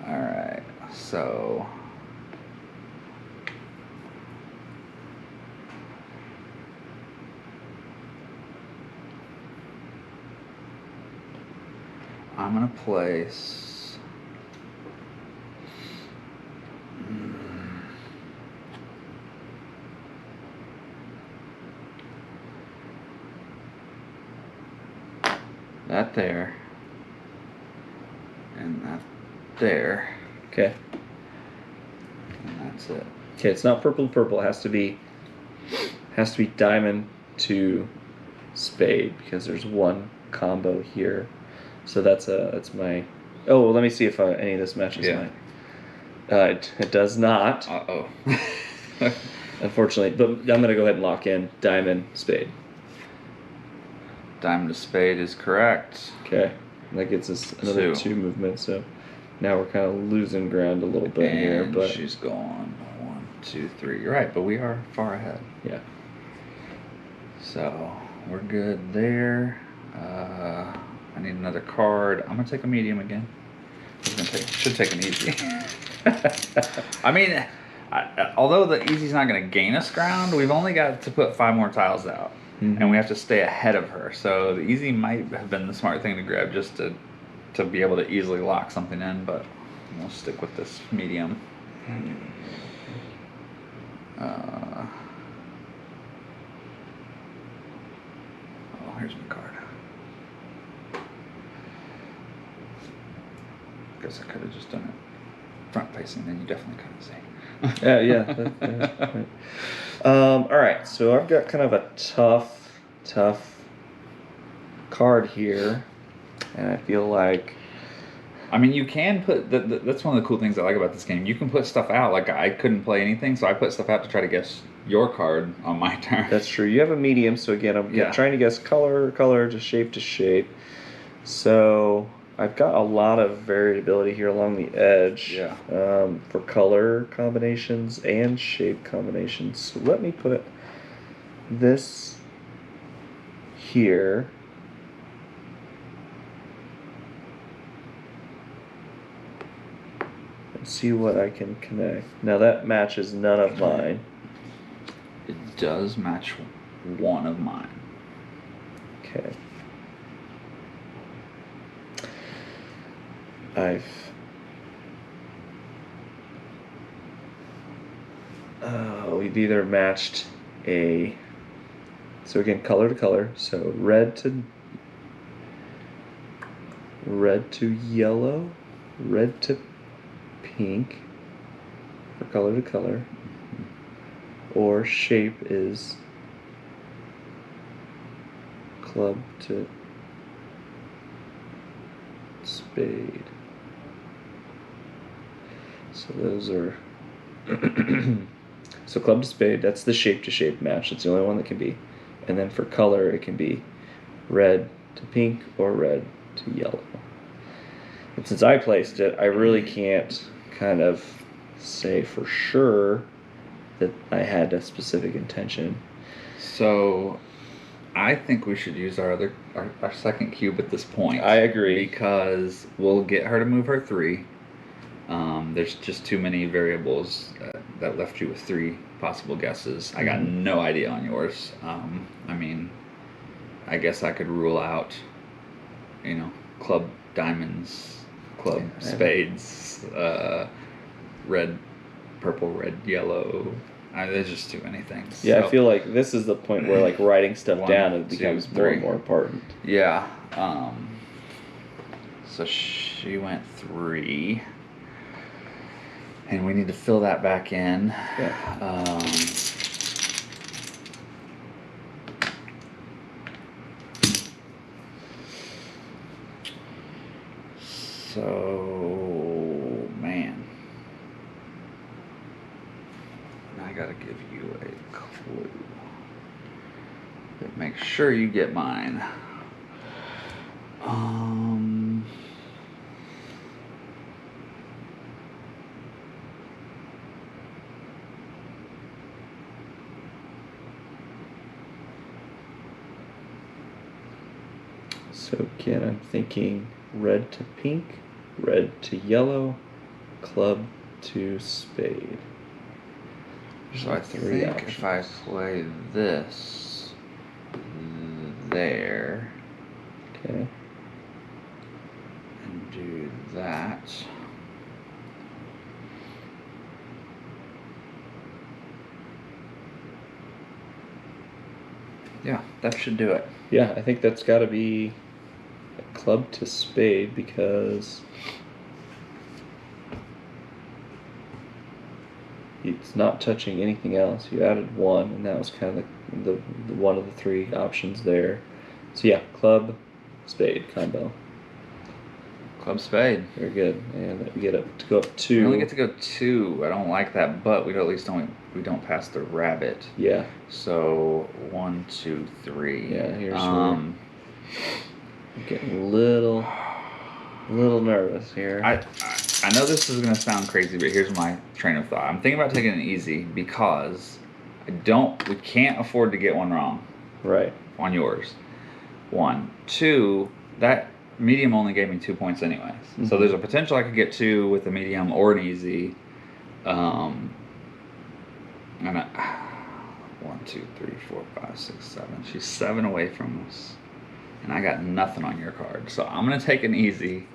Speaker 1: Alright, so I'm gonna place. That there. And that there.
Speaker 2: Okay.
Speaker 1: And that's it.
Speaker 2: Okay, it's not purple to purple. It has to be diamond to spade because there's one combo here. So that's my. Oh, well, let me see if any of this matches mine. It does not.
Speaker 1: Uh-oh.
Speaker 2: Unfortunately, but I'm gonna go ahead and lock in diamond spade.
Speaker 1: Diamond to spade is correct.
Speaker 2: Okay, that gets us another 2 movements. So now we're kind of losing ground a little bit here. But
Speaker 1: she's gone 1, 2, 3. You're right, but we are far ahead.
Speaker 2: Yeah.
Speaker 1: So we're good there. I need another card. I'm gonna take a medium again. Should take an easy. I mean, although the easy's not gonna gain us ground, we've only got to put 5 more tiles out, and we have to stay ahead of her. So the easy might have been the smart thing to grab just to be able to easily lock something in, but we'll stick with this medium. Oh, here's my card. Guess I could have just done it front facing, then you definitely couldn't see.
Speaker 2: Yeah. Right. All right, so I've got kind of a tough card here, and I feel like.
Speaker 1: I mean, you can put that's one of the cool things I like about this game. You can put stuff out. Like I couldn't play anything, so I put stuff out to try to guess your card on my turn.
Speaker 2: That's true. You have a medium, so again, I'm trying to guess color to shape. So I've got a lot of variability here along the edge.
Speaker 1: Yeah.
Speaker 2: For color combinations and shape combinations. So let me put this here. And see what I can connect. Now that matches none of mine.
Speaker 1: It does match one of mine.
Speaker 2: Okay. We've either matched so again, color to color, so red to yellow, red to pink for color to color, or shape is club to spade. So those are so club to spade, that's the shape to shape match. It's the only one that can be. And then for color, it can be red to pink or red to yellow. And since I placed it, I really can't kind of say for sure that I had a specific intention.
Speaker 1: So I think we should use our second cube at this point.
Speaker 2: I agree.
Speaker 1: Because we'll get her to move her 3. There's just too many variables that left you with 3 possible guesses. I got no idea on yours. I mean, I guess I could rule out, club diamonds, club spades, red, purple, red, yellow. There's just too many things.
Speaker 2: Yeah,
Speaker 1: so,
Speaker 2: I feel like this is the point where like writing stuff down it becomes more and more important.
Speaker 1: Yeah. So she went 3. And we need to fill that back in.
Speaker 2: Yeah.
Speaker 1: So, man. I gotta give you a clue. But make sure you get mine.
Speaker 2: So again, I'm thinking red to pink, red to yellow, club to spade.
Speaker 1: So I think if I play this there,
Speaker 2: okay,
Speaker 1: that. Yeah, that should do it.
Speaker 2: Yeah, I think that's got to be a club to spade because it's not touching anything else. You added one, and that was kind of the one of the three options there. So yeah, club, spade combo.
Speaker 1: Club spade.
Speaker 2: Very good, and we get up to go up two.
Speaker 1: We only get to go 2. I don't like that, but we don't pass the rabbit.
Speaker 2: Yeah.
Speaker 1: So 1, 2, 3.
Speaker 2: Yeah. Here's where I'm getting a little nervous here.
Speaker 1: I know this is gonna sound crazy, but here's my train of thought. I'm thinking about taking it easy because we can't afford to get one wrong.
Speaker 2: Right.
Speaker 1: On yours. 1, 2. That medium only gave me 2 points anyways. Mm-hmm. So there's a potential I could get 2 with a medium or an easy. And 1, 2, 3, 4, 5, 6, 7. She's 7 away from us. And I got nothing on your card. So I'm going to take an easy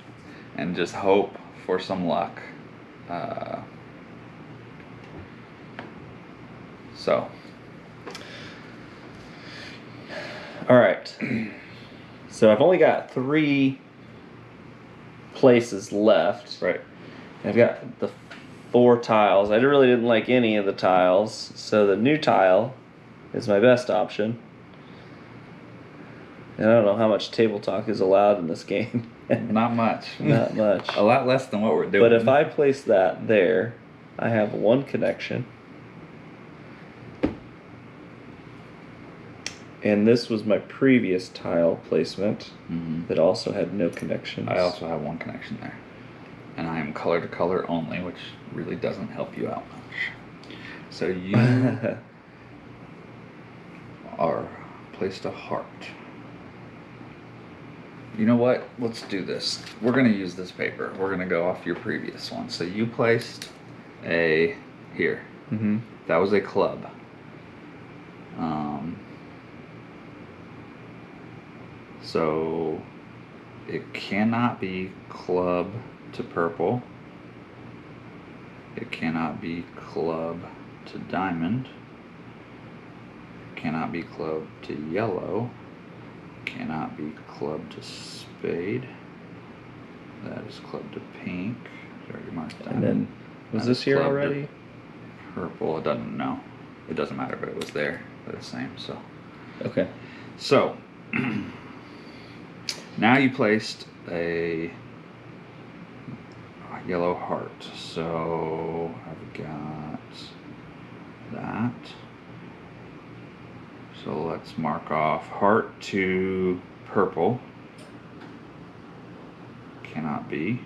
Speaker 1: and just hope for some luck.
Speaker 2: All right. So I've only got 3 places left.
Speaker 1: Right.
Speaker 2: I've got the 4 tiles. I really didn't like any of the tiles, so the new tile is my best option. And I don't know how much table talk is allowed in this game.
Speaker 1: Not much.
Speaker 2: Not much.
Speaker 1: A lot less than what we're doing.
Speaker 2: But if I place that there, I have 1 connection. And this was my previous tile placement that also had no connections.
Speaker 1: I also have 1 connection there. And I am color to color only, which really doesn't help you out much. So you are placed a heart. You know what? Let's do this. We're going to use this paper. We're going to go off your previous one. So you placed a here.
Speaker 2: Mm-hmm.
Speaker 1: That was a club. So it cannot be club to purple. It cannot be club to diamond. It cannot be club to yellow. Cannot be club to spade. That is club to pink. Already marked down.
Speaker 2: And then was this here already?
Speaker 1: Purple. It doesn't know. It doesn't matter, but it was there. They're the same. So.
Speaker 2: Okay.
Speaker 1: So now you placed a yellow heart. So I've got that. So let's mark off heart to purple. Cannot be.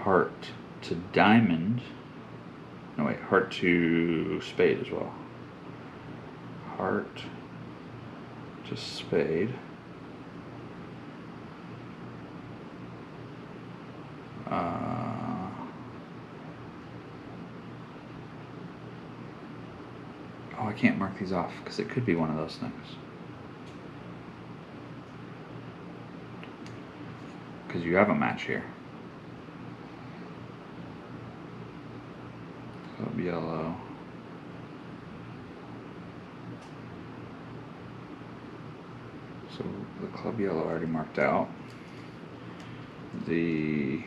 Speaker 1: Heart to diamond. No, wait, heart to spade as well. Heart to spade. Oh, I can't mark these off because it could be one of those things. Because you have a match here. Club yellow. So the club yellow already marked out. The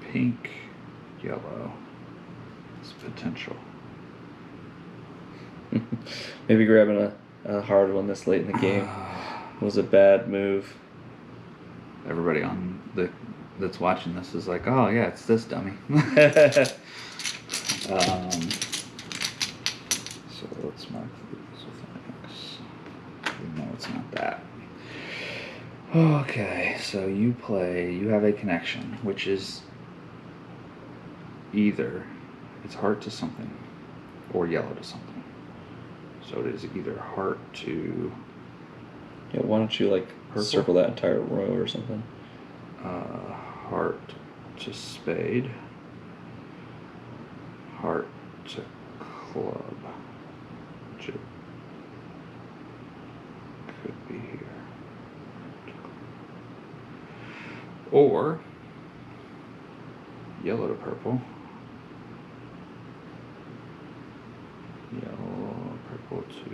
Speaker 1: pink yellow is potential.
Speaker 2: Maybe grabbing a hard one this late in the game was a bad move.
Speaker 1: Everybody that's watching this is like, oh yeah, it's this dummy. So let's mark these with an X. We know it's not that. Okay, so you have a connection, which is either it's heart to something or yellow to something. So it is either heart to...
Speaker 2: Yeah, why don't you
Speaker 1: purple?
Speaker 2: Circle that entire row or something?
Speaker 1: Heart to spade. Heart to club. Which it could be here. Or yellow to purple. Yellow, purple to...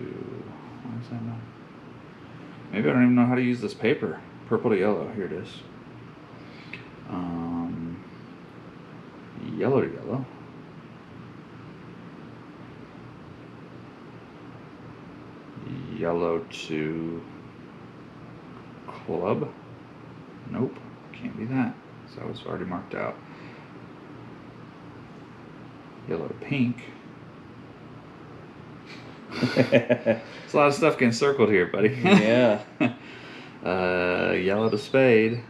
Speaker 1: Why is that not? Maybe I don't even know how to use this paper. Purple to yellow. Here it is. Yellow to yellow. Yellow to club. Nope, can't be that. So it's already marked out. Yellow to pink. There's a lot of stuff getting circled here, buddy.
Speaker 2: Yeah.
Speaker 1: Yellow to spade.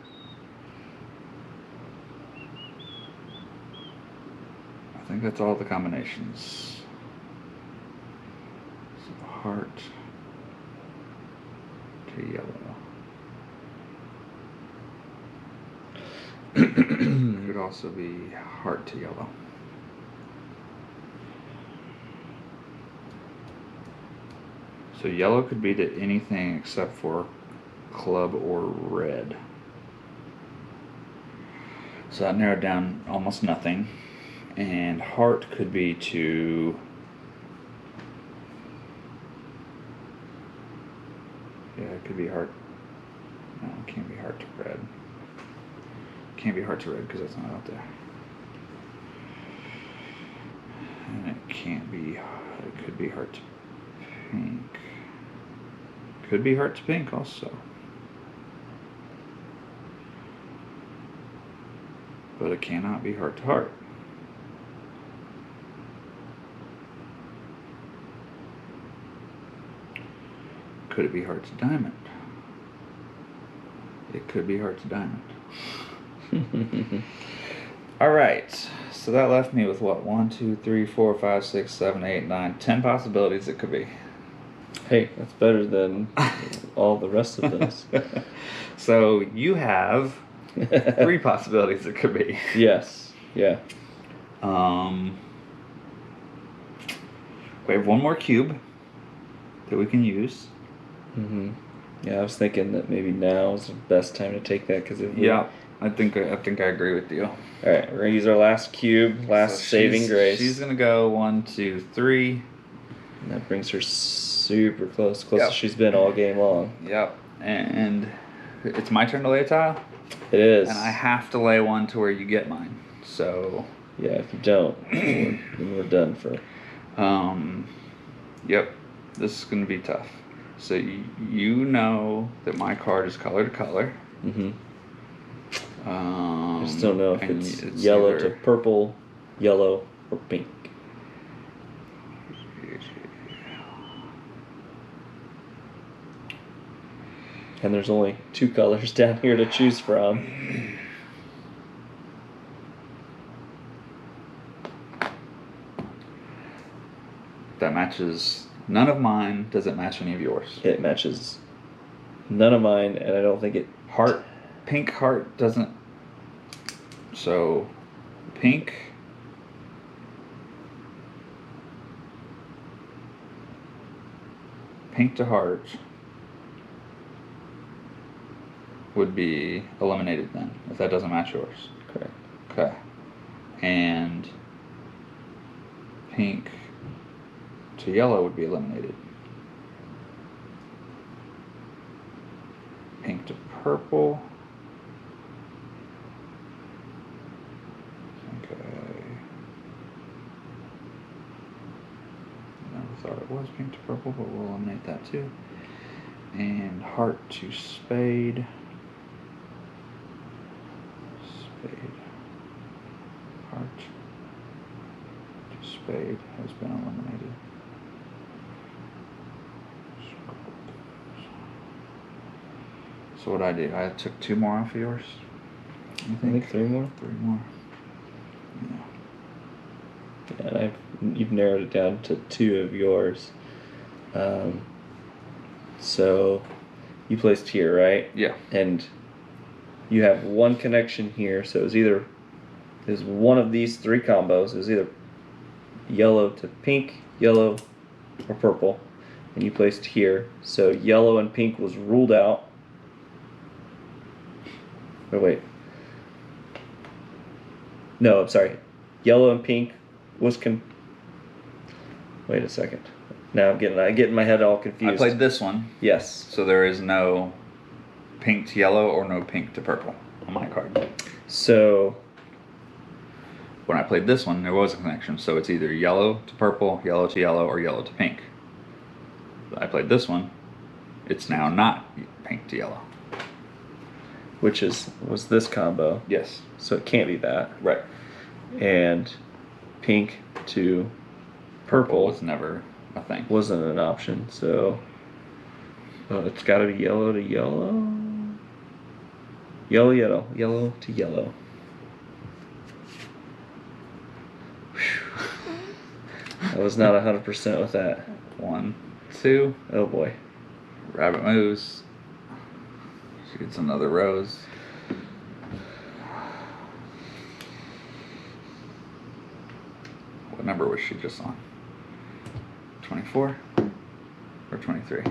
Speaker 1: I think that's all the combinations. So heart to yellow. Could also be heart to yellow. So yellow could be to anything except for club or red. So that narrowed down almost nothing. And heart could be to... Yeah, it could be heart. No, it can't be heart to red. Can't be heart to red because that's not out there. And it can't be... It could be heart to pink. Could be heart to pink also. But it cannot be heart to heart. Could it be heart to diamond? It could be heart to diamond. All right. So that left me with what? 1, 2, 3, 4, 5, 6, 7, 8, 9, 10 possibilities it could be.
Speaker 2: Hey, that's better than all the rest of this.
Speaker 1: So you have 3 possibilities it could be.
Speaker 2: Yes. Yeah.
Speaker 1: We have one more cube that we can use.
Speaker 2: Mm-hmm. Yeah, I was thinking that maybe now is the best time to take that because
Speaker 1: Yeah, I think I agree with you.
Speaker 2: All right, we're gonna use our last cube, last saving grace.
Speaker 1: She's gonna go 1, 2, 3.
Speaker 2: And that brings her super close
Speaker 1: Yep.
Speaker 2: as she's been all game long.
Speaker 1: Yep. And it's my turn to lay a tile.
Speaker 2: It is.
Speaker 1: And I have to lay one to where you get mine. So.
Speaker 2: Yeah, if you don't, then we're done for.
Speaker 1: Yep. This is gonna be tough. So you know that my card is color to color.
Speaker 2: Mm-hmm. I just don't know if it's yellow to purple, yellow, or pink. And there's only 2 colors down here to choose from.
Speaker 1: That matches none of mine. Does it match any of yours?
Speaker 2: It matches none of mine, and I don't think it...
Speaker 1: Heart. Pink heart doesn't... So, pink... Pink to heart would be eliminated then, if that doesn't match yours.
Speaker 2: Correct.
Speaker 1: Okay. And pink to yellow would be eliminated. Pink to purple. Okay. Never thought it was pink to purple, but we'll eliminate that too. And heart to spade. Spade. Heart to spade has been eliminated. So what I do? I took 2 more off of yours. You
Speaker 2: I think 3 more.
Speaker 1: 3 more. Yeah.
Speaker 2: Yeah, and you've narrowed it down to 2 of yours. So you placed here, right?
Speaker 1: Yeah.
Speaker 2: And you have one connection here, so it was one of these 3 combos. It was either yellow to pink, yellow, or purple. And you placed here. So yellow and pink was ruled out. Oh wait. No, I'm sorry. Yellow and pink was Wait a second. Now I get my head all confused.
Speaker 1: I played this one.
Speaker 2: Yes.
Speaker 1: So there is no pink to yellow or no pink to purple on my card.
Speaker 2: So
Speaker 1: when I played this one, there was a connection. So it's either yellow to purple, yellow to yellow, or yellow to pink. I played this one. It's now not pink to yellow.
Speaker 2: Which was this combo.
Speaker 1: Yes.
Speaker 2: So it can't be that.
Speaker 1: Right.
Speaker 2: And pink to purple
Speaker 1: was never a thing.
Speaker 2: Wasn't an option. So it's got to be yellow to yellow. Yellow to yellow. I was not 100% with that.
Speaker 1: 1, 2.
Speaker 2: Oh boy.
Speaker 1: Rabbit moves. She gets another rose. What number was she just on? 24 or 23?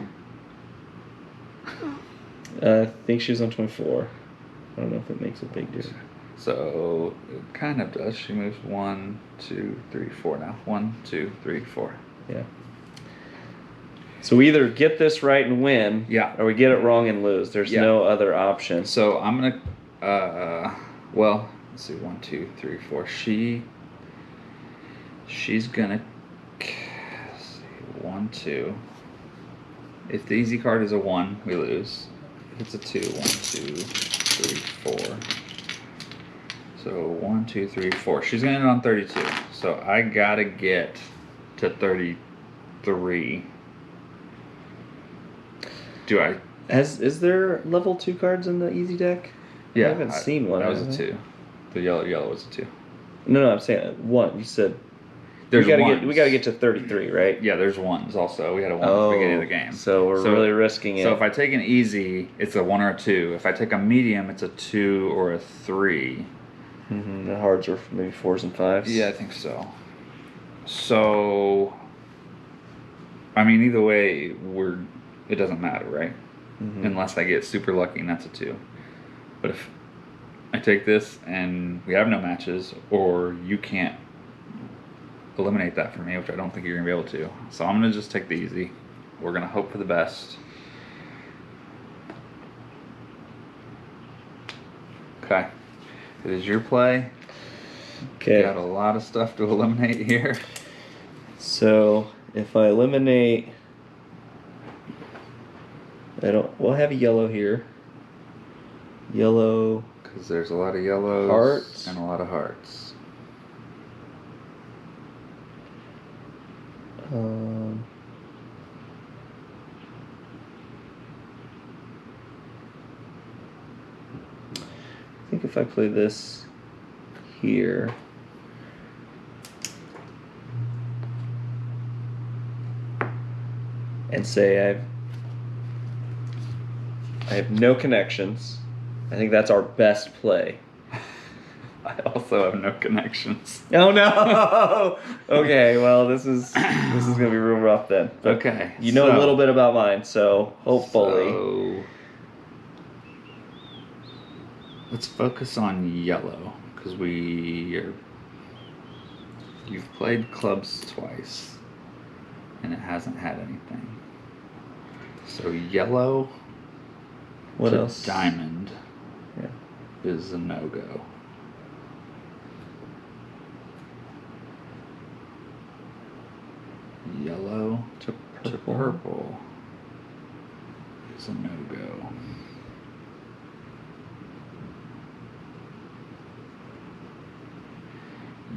Speaker 2: I think she was on 24. I don't know if it makes a big difference.
Speaker 1: So it kind of does. She moves 1, 2, 3, 4 now. 1, 2, 3, 4.
Speaker 2: Yeah. So we either get this right and win,
Speaker 1: yeah,
Speaker 2: or we get it wrong and lose. There's no other option.
Speaker 1: So I'm gonna, well, let's see, 1, 2, 3, 4. She's gonna, let's see, 1, 2. If the easy card is a 1, we lose. If it's a 2, 1, 2, 3, 4. So 1, 2, 3, 4. She's gonna end on 32. So I gotta get to 33. Do I?
Speaker 2: Is there level 2 cards in the easy deck?
Speaker 1: Yeah,
Speaker 2: I haven't seen one.
Speaker 1: That was a 2. The yellow was a 2.
Speaker 2: No, I'm saying 1. You said
Speaker 1: we
Speaker 2: gotta get to 33, right?
Speaker 1: Yeah, there's 1s also. We had a 1 at the beginning of the game.
Speaker 2: So we're really risking it.
Speaker 1: So if I take an easy, it's a 1 or a 2. If I take a medium, it's a 2 or a 3.
Speaker 2: Mm-hmm. The hards are maybe 4s and 5s.
Speaker 1: Yeah, I think so. So, I mean, either way, it doesn't matter, right?
Speaker 2: Mm-hmm.
Speaker 1: Unless I get super lucky and that's a 2. But if I take this and we have no matches, or you can't eliminate that for me, which I don't think you're going to be able to. So I'm going to just take the easy. We're going to hope for the best. Okay. It is your play.
Speaker 2: Okay.
Speaker 1: Got a lot of stuff to eliminate here.
Speaker 2: So if I eliminate, we'll have a yellow here. Yellow.
Speaker 1: Because there's a lot of yellows.
Speaker 2: Hearts.
Speaker 1: And a lot of hearts.
Speaker 2: I think if I play this here, and say I have no connections, I think that's our best play.
Speaker 1: I also have no connections.
Speaker 2: Oh no! Okay, well this is gonna be real rough then. But
Speaker 1: okay.
Speaker 2: You know a little bit about mine, so hopefully.
Speaker 1: So, let's focus on yellow, because you've played clubs twice, and it hasn't had anything. So yellow
Speaker 2: What
Speaker 1: to
Speaker 2: else?
Speaker 1: diamond
Speaker 2: Yeah.
Speaker 1: is a no-go. Yellow
Speaker 2: To
Speaker 1: to purple is a no-go.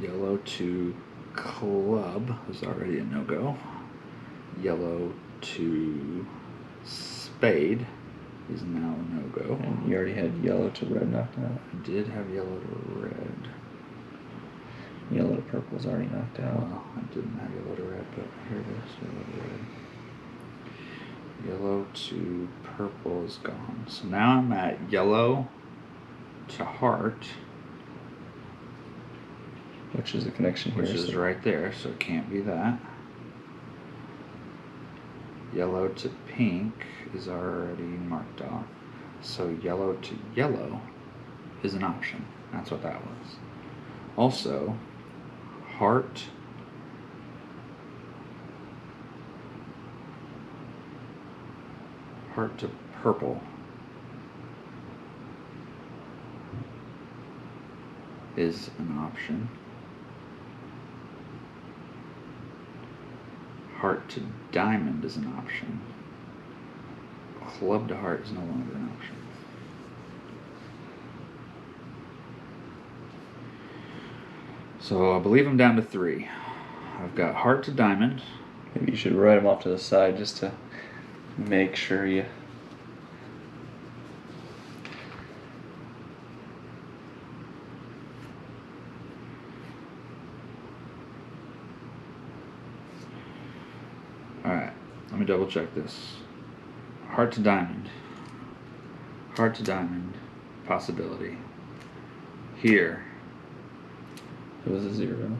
Speaker 1: Yellow to club is already a no-go. Yellow to spade is now a no-go.
Speaker 2: And you already had yellow to red knocked out.
Speaker 1: I did have yellow to red.
Speaker 2: Yellow to purple is already knocked out.
Speaker 1: Well, I didn't have yellow to red, but here it is, yellow to red. Yellow to purple is gone. So now I'm at yellow to heart.
Speaker 2: Which is a connection here.
Speaker 1: Which is right there, so it can't be that. Yellow to pink is already marked off. So yellow to yellow is an option. That's what that was. Also, heart to purple is an option. Heart to diamond is an option. Club to heart is no longer an option. So I believe I'm down to 3. I've got heart to diamond.
Speaker 2: Maybe you should write them off to the side just to make sure you.
Speaker 1: Alright, let me double check this. Heart to diamond. Heart to diamond. Possibility. Here.
Speaker 2: It was a 0.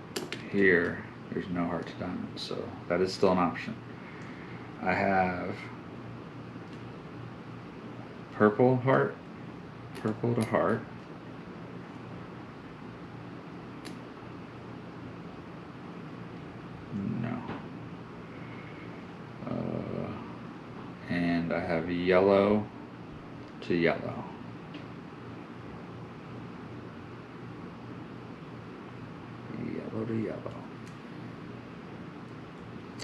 Speaker 1: Here, there's no heart to diamond, so that is still an option. I have purple heart, purple to heart. No. And I have yellow to yellow. Yellow to yellow.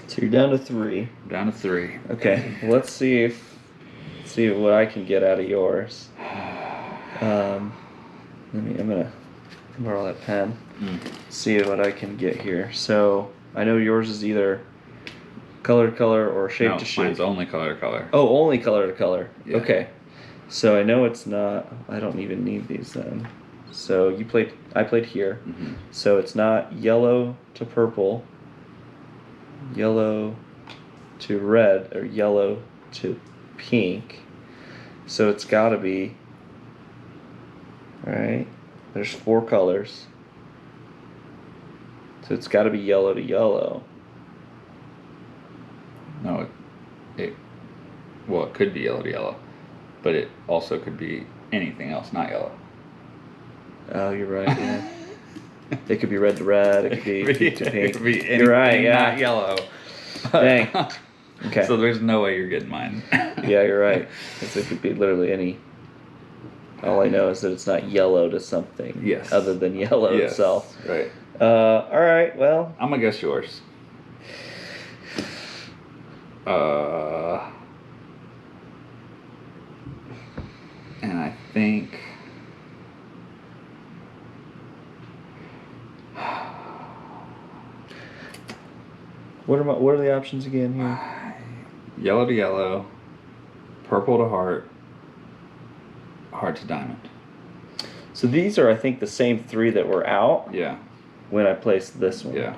Speaker 2: So you're down to 3.
Speaker 1: Down to 3.
Speaker 2: Okay, let's see what I can get out of yours. I'm gonna borrow that pen. See what I can get here. So I know yours is either color to color or shape to shape.
Speaker 1: Mine's only color to color.
Speaker 2: Oh, only color to color.
Speaker 1: Yeah.
Speaker 2: Okay. So I know it's not. I don't even need these then. So I played here.
Speaker 1: Mm-hmm.
Speaker 2: So it's not yellow to purple, yellow to red, or yellow to pink. So it's got to be. All right. There's 4 colors. So it's got to be yellow to yellow.
Speaker 1: No, it could be yellow to yellow, but it also could be anything else, not yellow.
Speaker 2: Oh, you're right. Yeah. It could be red to red. It could be pink to pink.
Speaker 1: It could be anything,
Speaker 2: you're right. Yeah.
Speaker 1: not yellow.
Speaker 2: Dang. Okay.
Speaker 1: So there's no way you're getting mine.
Speaker 2: Yeah, you're right. It could be literally any. All I know is that it's not yellow to something.
Speaker 1: Yes.
Speaker 2: Other than yellow itself.
Speaker 1: Right.
Speaker 2: All right. Well.
Speaker 1: I'm gonna guess yours. And I think.
Speaker 2: What are the options again here?
Speaker 1: Yellow to yellow, purple to heart, heart to diamond.
Speaker 2: So these are, I think, the same 3 that were out.
Speaker 1: Yeah.
Speaker 2: When I placed this one.
Speaker 1: Yeah.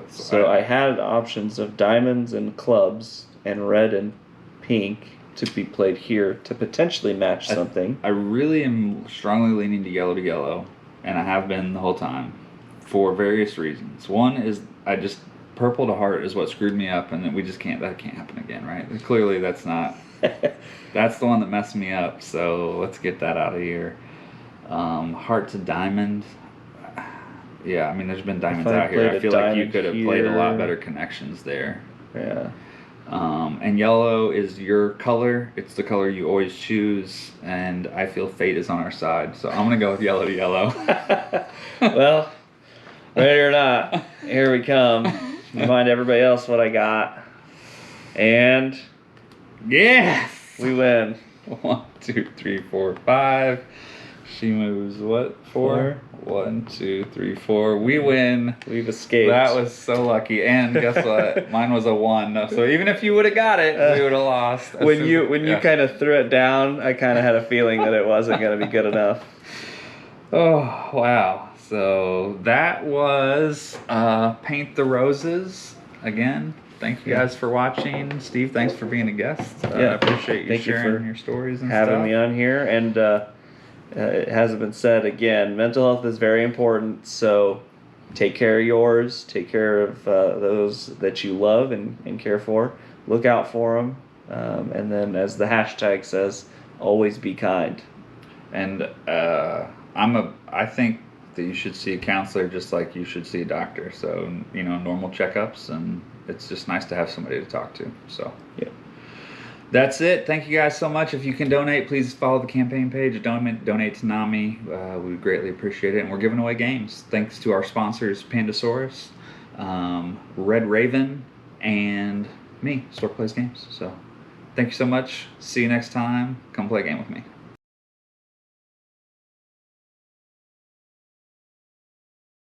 Speaker 2: So I had options of diamonds and clubs and red and pink to be played here to potentially match something.
Speaker 1: I really am strongly leaning to yellow, and I have been the whole time for various reasons. One is purple to heart is what screwed me up, and then that can't happen again, right? Clearly that's not, that's the one that messed me up, so let's get that out of here. Heart to diamond. Yeah, I mean, there's been diamonds out here. I feel like you could have played a lot better connections there.
Speaker 2: Yeah.
Speaker 1: And yellow is your color. It's the color you always choose, and I feel fate is on our side. So I'm going to go with yellow to yellow.
Speaker 2: Well, ready or not, here we come. Remind everybody else what I got. And
Speaker 1: yes!
Speaker 2: we win.
Speaker 1: 1, 2, 3, 4, 5. She moves what? 4? 1, 2, 3, 4. We win.
Speaker 2: We've escaped.
Speaker 1: That was so lucky. And guess what? Mine was a 1. So even if you would have got it, we would have lost.
Speaker 2: When you kind of threw it down, I kind of had a feeling that it wasn't going to be good enough.
Speaker 1: Oh, wow. So that was Paint the Roses. Again, thank you guys for watching. Steve, thanks for being a guest. I appreciate you sharing your stories and
Speaker 2: having
Speaker 1: stuff.
Speaker 2: me on here. And it hasn't been said again, mental health is very important. So take care of yours. Take care of those that you love and care for. Look out for them. And then, as the hashtag says, always be kind.
Speaker 1: And I think that you should see a counselor just like you should see a doctor. So, normal checkups, and it's just nice to have somebody to talk to. So,
Speaker 2: yeah.
Speaker 1: That's it. Thank you guys so much. If you can donate, please follow the campaign page. Donate to NAMI. We would greatly appreciate it. And we're giving away games. Thanks to our sponsors, Pandasaurus, Red Raven, and me, Stork Plays Games. So thank you so much. See you next time. Come play a game with me.